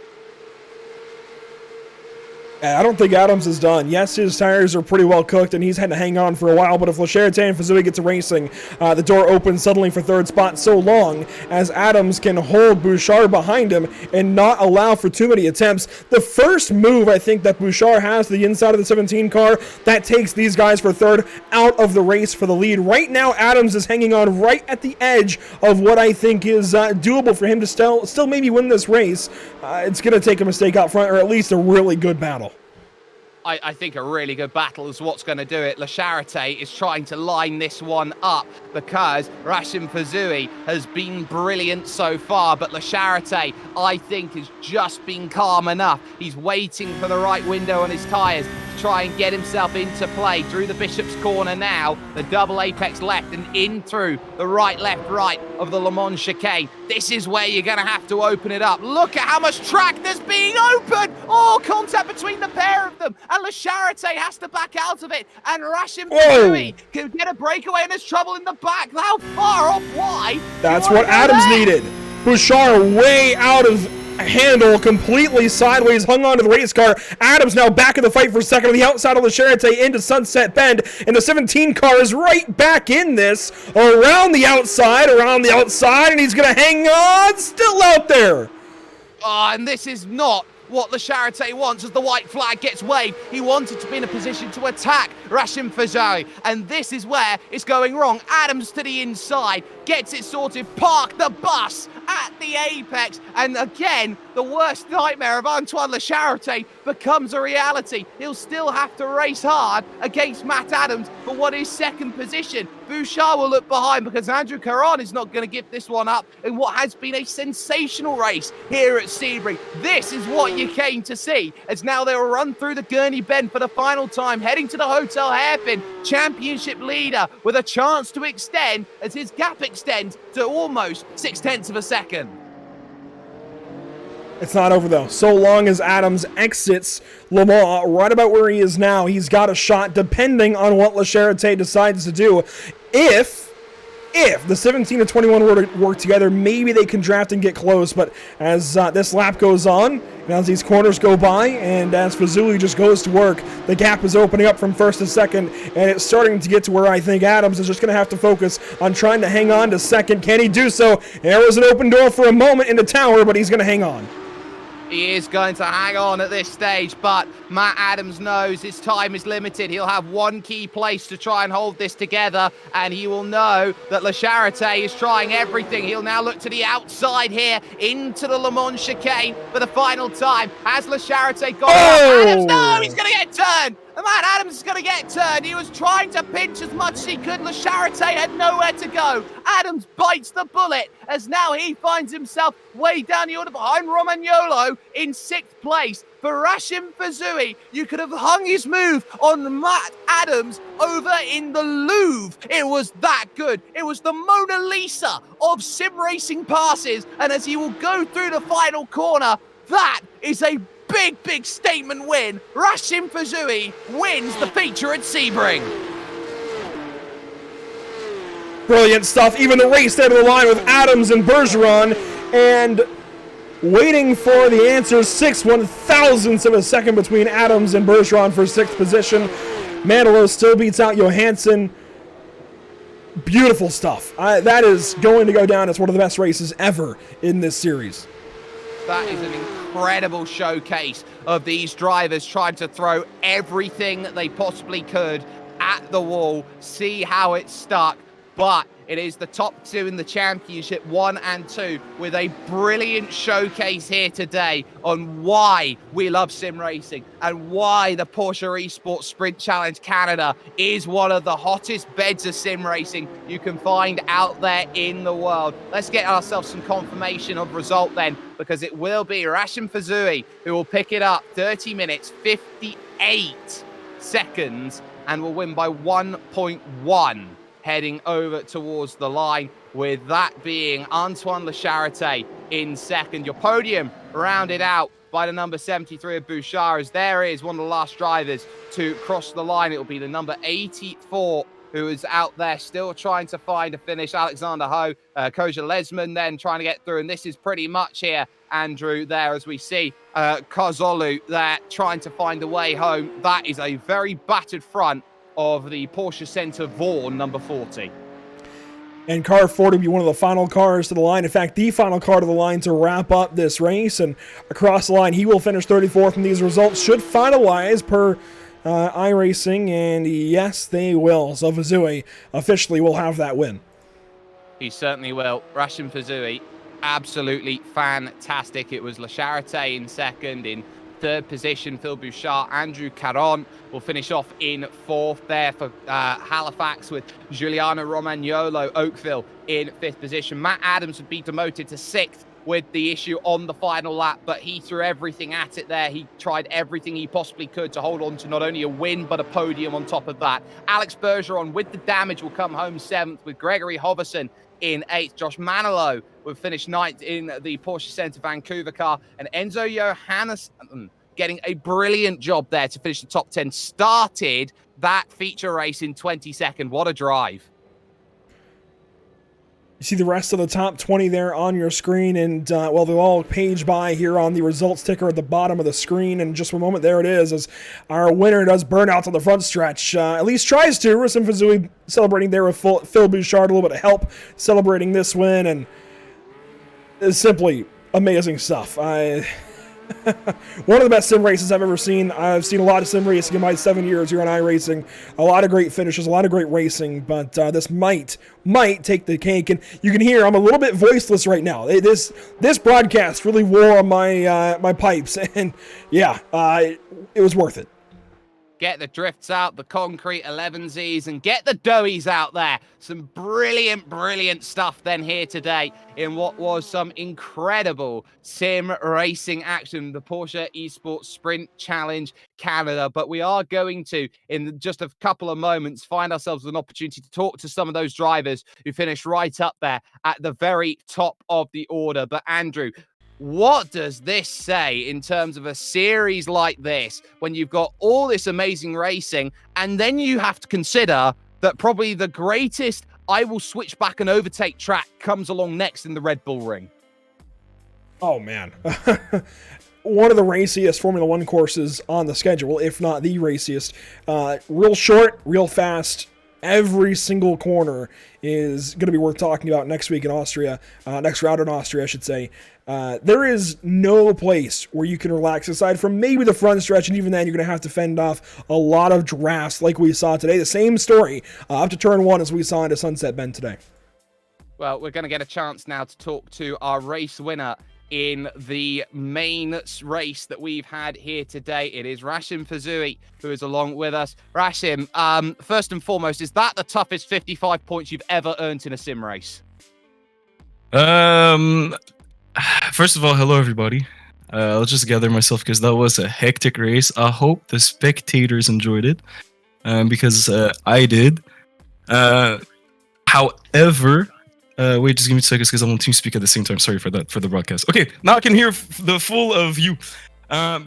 I don't think Adams is done. Yes, his tires are pretty well cooked, and he's had to hang on for a while, but if Lecharité and Fazui get to racing, the door opens suddenly for 3rd spot, so long as Adams can hold Bouchard behind him and not allow for too many attempts. The first move, I think, that Bouchard has to the inside of the 17 car, that takes these guys for 3rd out of the race for the lead. Right now, Adams is hanging on right at the edge of what I think is doable for him to still maybe win this race. It's going to take a mistake out front, or at least a really good battle. I think a really good battle is what's going to do it. Lecharité is trying to line this one up because Rashim Fazui has been brilliant so far, but Lecharité, I think, has just been calm enough. He's waiting for the right window on his tyres to try and get himself into play through the Bishop's Corner now, the double apex left and in through the right of the Le Mans chicane. This is where you're going to have to open it up. Look at how much track there's being opened. Oh, contact between the pair of them. And Lecharité has to back out of it. And Rashim Fazui can get a breakaway, and there's trouble in the back. How far off wide? That's what Adams needed. Bouchard way out of handle, completely sideways, hung onto the race car. Adams now back in the fight for 2nd on the outside of Lecharité into Sunset Bend, and the 17 car is right back in this, around the outside, and he's going to hang on, still out there. And this is not what Lecharité wants as the white flag gets waved. He wanted to be in a position to attack Rashim Fazui, and this is where it's going wrong. Adams to the inside, gets it sorted, park the bus at the apex, and again, the worst nightmare of Antoine Lecharité becomes a reality. He'll still have to race hard against Matt Adams for what is 2nd position. Bouchard will look behind because Andrew Caron is not going to give this one up in what has been a sensational race here at Sebring. This is what you came to see, as now they will run through the Gurney Bend for the final time, heading to the Hotel Hairpin. Championship leader with a chance to extend as his gap extends to almost 0.6 of a second. It's not over, though. So long as Adams exits Le Mans right about where he is now, he's got a shot, depending on what Lecharité decides to do. If the 17 and 21 were to work together, maybe they can draft and get close. But as this lap goes on, and as these corners go by, and as Fazuli just goes to work, the gap is opening up from 1st to 2nd, and it's starting to get to where I think Adams is just going to have to focus on trying to hang on to 2nd. Can he do so? There was an open door for a moment in the tower, but he's going to hang on. He is going to hang on at this stage, but Matt Adams knows his time is limited. He'll have one key place to try and hold this together, and he will know that Le Charité is trying everything. He'll now look to the outside here, into the Le Mans chicane for the final time. Has Le Charité got Adams? No, he's going to get turned. Matt Adams is going to get turned. He was trying to pinch as much as he could. Le Charité had nowhere to go. Adams bites the bullet as now he finds himself way down the order behind Romagnolo in 6th place. For Racim Fazui, you could have hung his move on Matt Adams over in the Louvre. It was that good. It was the Mona Lisa of sim racing passes. And as he will go through the final corner, that is a big statement win. Racim Fazui wins the feature at Sebring. Brilliant stuff. Even the race there to the line with Adams and Bergeron, and waiting for the answers, 6/1000ths of a second between Adams and Bergeron for 6th position. Manilow still beats out Johansson. Beautiful stuff. That is going to go down as one of the best races ever in this series. That is an incredible showcase of these drivers trying to throw everything that they possibly could at the wall, see how it stuck. But it is the top 2 in the championship, 1 and 2, with a brilliant showcase here today on why we love sim racing and why the Porsche Esports Sprint Challenge Canada is one of the hottest beds of sim racing you can find out there in the world. Let's get ourselves some confirmation of result then, because it will be Racim Fazui who will pick it up, 30 minutes, 58 seconds, and will win by 1.1. Heading over towards the line, with that being Antoine Le Charité in second. Your podium rounded out by the number 73 of Bouchard, as there is one of the last drivers to cross the line. It will be the number 84 who is out there still trying to find a finish. Alexander Ho, Koja Lesman then trying to get through, and this is pretty much here, Andrew, there as we see Karzolu there trying to find a way home. That is a very battered front of the Porsche Center Vaughan, number 40. And car 40 will be one of the final cars to the line. In fact, the final car to the line to wrap up this race. And across the line, he will finish 34th, and these results should finalize per iRacing. And yes, they will. So Fazui officially will have that win. He certainly will. Racim Fazui, absolutely fantastic. It was Le Charité in second. In third position, Phil Bouchard. Andrew Caron will finish off in 4th there for Halifax, with Giuliano Romagnolo Oakville in 5th position. Matt Adams would be demoted to 6th with the issue on the final lap, but he threw everything at it there. He tried everything he possibly could to hold on to not only a win, but a podium on top of that. Alex Bergeron, with the damage, will come home 7th, with Gregory Hoverson in 8th. Josh Manilow will finish 9th in the Porsche Center Vancouver car, and Enzo Johannesson getting a brilliant job there to finish the top 10. Started that feature race in 22nd. What a drive. You see the rest of the top 20 there on your screen, and well, they'll all page by here on the results ticker at the bottom of the screen. And just for a moment, there it is, as our winner does burnouts on the front stretch. At least tries to. Racim Fazui celebrating there with Phil Bouchard, a little bit of help celebrating this win, and it's simply amazing stuff. One of the best sim races I've ever seen. I've seen a lot of sim racing in my 7 years here on iRacing. A lot of great finishes, a lot of great racing, but this might take the cake. And you can hear I'm a little bit voiceless right now. This broadcast really wore on my pipes, and yeah, it was worth it. Get the drifts out, the concrete 11Zs, and get the doughies out there. Some brilliant stuff then here today in what was some incredible sim racing action, the Porsche Esports Sprint Challenge Canada. But we are going to, in just a couple of moments, find ourselves an opportunity to talk to some of those drivers who finished right up there at the very top of the order. But Andrew, what does this say in terms of a series like this, when you've got all this amazing racing, and then you have to consider that probably the greatest I will switch back and overtake track comes along next in the Red Bull Ring? Oh, man. One of the raciest Formula One courses on the schedule, if not the raciest. Real short, real fast. Every single corner is going to be worth talking about next week in Austria. Next round in Austria, I should say. There is no place where you can relax aside from maybe the front stretch, and even then you're going to have to fend off a lot of drafts like we saw today. The same story up to turn 1 as we saw into Sunset Bend today. Well, we're going to get a chance now to talk to our race winner in the main race that we've had here today. It is Rashim Fazui who is along with us. Rashim, first and foremost, is that the toughest 55 points you've ever earned in a sim race? First of all, hello everybody. I'll just gather myself because that was a hectic race. I hope the spectators enjoyed it, because I did. However, wait, just give me 2 seconds because I want to speak at the same time. Sorry for that, for the broadcast. Okay, now I can hear the full of you. I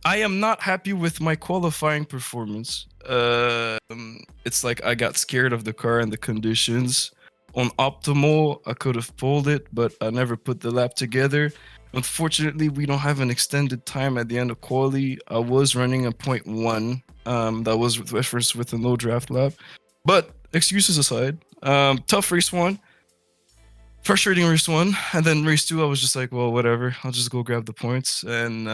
am not happy with my qualifying performance. It's like I got scared of the car and the conditions. On optimal, I could have pulled it, but I never put the lap together. Unfortunately, we don't have an extended time at the end of quali. I was running a 0.1. That was with reference with a no draft lap. But excuses aside, tough race 1, frustrating race 1, and then race 2, I was just like, well, whatever. I'll just go grab the points. And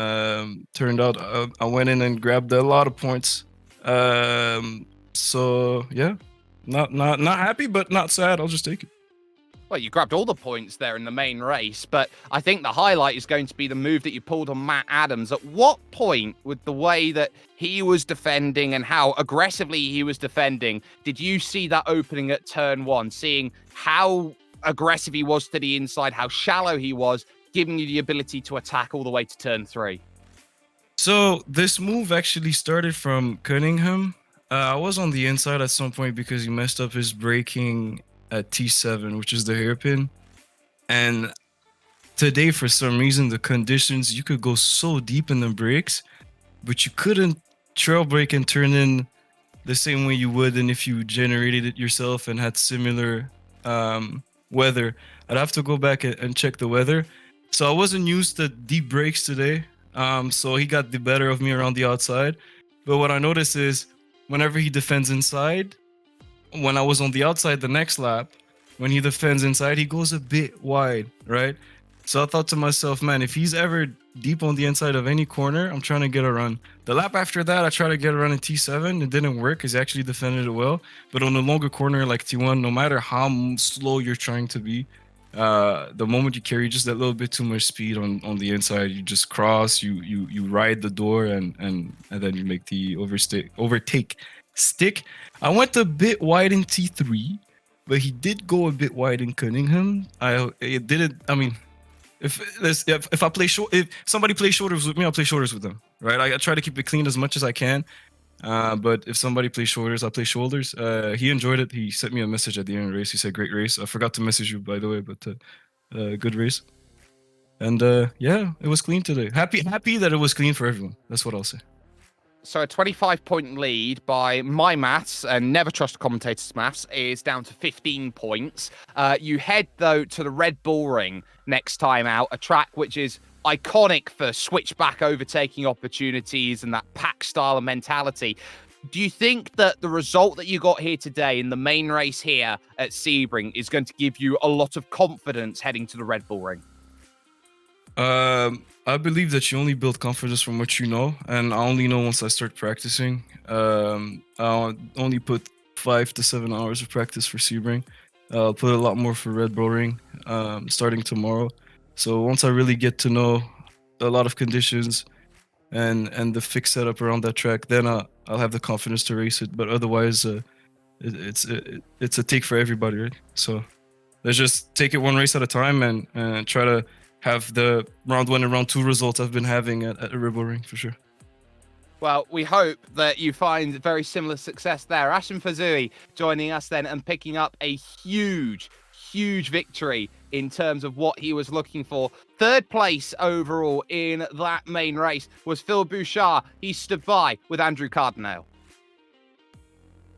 turned out I went in and grabbed a lot of points. So yeah. Not happy, but not sad. I'll just take it. Well, you grabbed all the points there in the main race, but I think the highlight is going to be the move that you pulled on Matt Adams. At what point, with the way that he was defending and how aggressively he was defending, did you see that opening at turn 1, seeing how aggressive he was to the inside, how shallow he was, giving you the ability to attack all the way to turn 3? So this move actually started from Cunningham. I was on the inside at some point because he messed up his braking at T7, which is the hairpin. And today, for some reason, the conditions, you could go so deep in the brakes, but you couldn't trail brake and turn in the same way you would than if you generated it yourself and had similar weather. I'd have to go back and check the weather. So I wasn't used to deep brakes today. So he got the better of me around the outside. But what I noticed is, whenever he defends inside, when I was on the outside the next lap, when he defends inside, he goes a bit wide, right? So I thought to myself, man, if he's ever deep on the inside of any corner, I'm trying to get a run. The lap after that, I tried to get a run in T7. It didn't work because he actually defended it well. But on a longer corner like T1, no matter how slow you're trying to be, the moment you carry just that little bit too much speed on the inside, you just cross, you ride the door, and then you make the overtake stick. I went a bit wide in T3, but he did go a bit wide in Cunningham. If somebody plays shoulders with me, I'll play shoulders with them, right? I try to keep it clean as much as I can. But if somebody plays shoulders, I play shoulders. He enjoyed it. He sent me a message at the end of the race. He said, "Great race." I forgot to message you, by the way, but good race. And yeah, it was clean today. Happy that it was clean for everyone. That's what I'll say. So a 25-point lead by my maths, and never trust a commentator's maths, is down to 15 points. You head, though, to the Red Bull Ring next time out, a track which is iconic for switchback overtaking opportunities and that pack style of mentality. Do you think that the result that you got here today in the main race here at Sebring is going to give you a lot of confidence heading to the Red Bull Ring? I believe that you only build confidence from what you know, and I only know once I start practicing. I'll only put 5 to 7 hours of practice for Sebring. I'll put a lot more for Red Bull Ring starting tomorrow. So once I really get to know a lot of conditions and the fixed setup around that track, then I'll have the confidence to race it. But otherwise, it's a take for everybody, right? So let's just take it one race at a time and try to have the round 1 and round 2 results I've been having at a Red Bull Ring for sure. Well, we hope that you find very similar success there. Ashim Fazui joining us then and picking up a huge victory in terms of what he was looking for. Third place overall in that main race was Phil Bouchard. He stood by with Andrew Cardinale.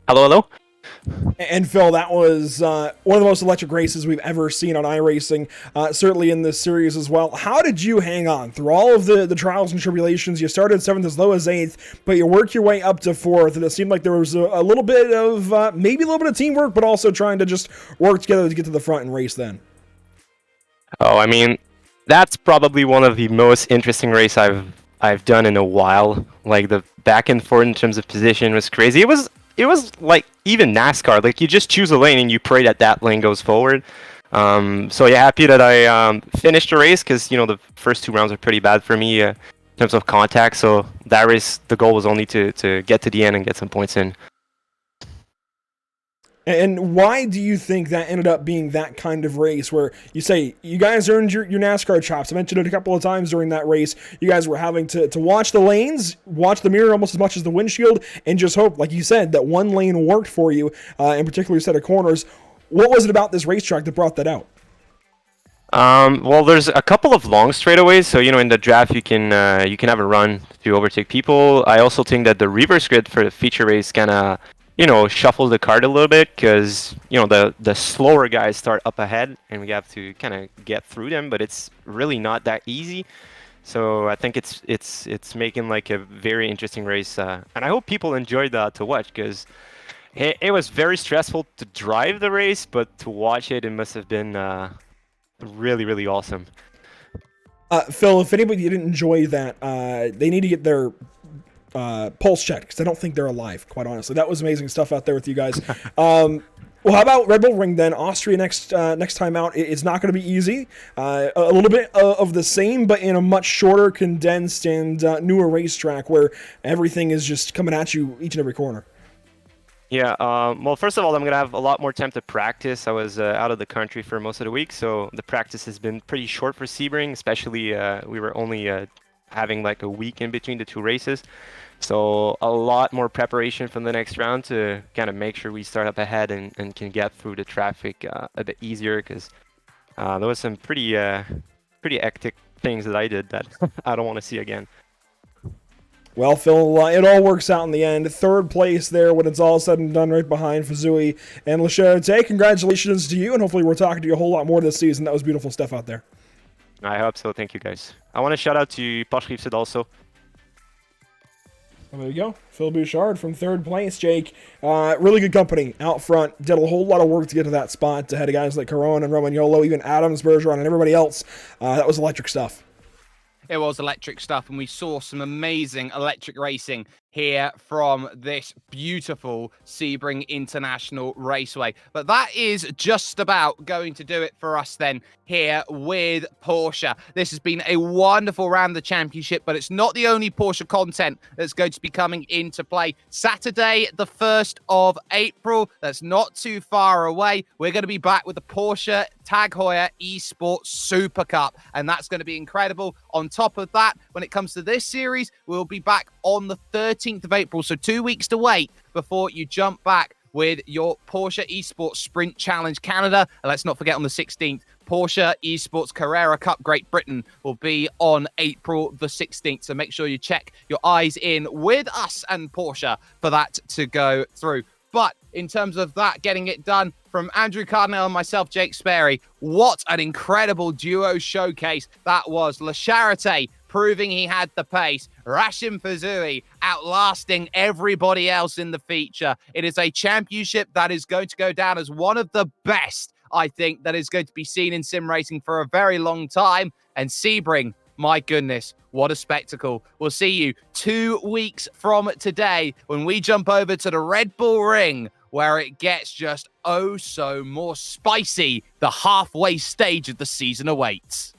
Hello. And Phil, that was one of the most electric races we've ever seen on iRacing, certainly in this series as well. How did you hang on through all of the trials and tribulations? You started 7th as low as 8th, but you worked your way up to 4th, and it seemed like there was a little bit of, maybe a little bit of teamwork, but also trying to just work together to get to the front and race then. Oh, I mean, That's probably one of the most interesting race I've done in a while. Like the back and forth in terms of position was crazy. It was like even NASCAR. Like you just choose a lane and you pray that that lane goes forward. So yeah, happy that I finished the race because the first 2 rounds are pretty bad for me in terms of contact. So that race, the goal was only to get to the end and get some points in. And why do you think that ended up being that kind of race where you say you guys earned your NASCAR chops? I mentioned it a couple of times during that race. You guys were having to watch the lanes, watch the mirror almost as much as the windshield, and just hope, like you said, that one lane worked for you, in particular set of corners. What was it about this racetrack that brought that out? Well, there's a couple of long straightaways, so in the draft you can have a run to overtake people. I also think that the reverse grid for the feature race kind of shuffle the card a little bit because the slower guys start up ahead and we have to kind of get through them, but it's really not that easy. So I think it's making like a very interesting race, and I hope people enjoyed that to watch because it was very stressful to drive the race, but to watch it must have been really, really awesome. Phil, if anybody didn't enjoy that, they need to get their pulse checked because I don't think they're alive, quite honestly. That was amazing stuff out there with you guys. Well, how about Red Bull Ring then? Austria next time out. It's not going to be easy. A little bit of the same, but in a much shorter, condensed, and newer racetrack where everything is just coming at you each and every corner. Yeah, well, first of all, I'm going to have a lot more time to practice. I was out of the country for most of the week, so the practice has been pretty short for Sebring, especially we were only having like a week in between the 2 races. So a lot more preparation from the next round to kind of make sure we start up ahead and can get through the traffic a bit easier because there was some pretty hectic things that I did that I don't want to see again. Well, Phil, it all works out in the end. 3rd place there when it's all said and done, right behind Fuzui and Lachute. Congratulations to you, and hopefully we're talking to you a whole lot more this season. That was beautiful stuff out there. I hope so. Thank you, guys. I want to shout out to Porsche Esports also. Well, there you go. Phil Bouchard from 3rd place, Jake. Really good company out front. Did a whole lot of work to get to that spot ahead of guys like Caron and Romagnolo, even Adams, Bergeron, and everybody else. That was electric stuff. It was electric stuff, and we saw some amazing electric racing here from this beautiful Sebring International Raceway. But that is just about going to do it for us then here with Porsche. This has been a wonderful round of the championship, but it's not the only Porsche content that's going to be coming into play. Saturday, the 1st of April, that's not too far away. We're going to be back with the Porsche Tag Heuer Esports Super Cup, and that's going to be incredible. On top of that, when it comes to this series, we'll be back on the 13th of April, so 2 weeks to wait before you jump back with your Porsche Esports Sprint Challenge Canada. And let's not forget on the 16th, Porsche Esports Carrera Cup Great Britain will be on April the 16th. So make sure you check your eyes in with us and Porsche for that to go through. But in terms of that, getting it done from Andrew Cardinal and myself, Jake Sperry, what an incredible duo showcase that was. La Charité proving he had the pace. Rashim Fazui outlasting everybody else in the feature. It is a championship that is going to go down as one of the best, I think, that is going to be seen in sim racing for a very long time. And Sebring, my goodness, what a spectacle. We'll see you 2 weeks from today when we jump over to the Red Bull Ring, where it gets just oh so more spicy. The halfway stage of the season awaits.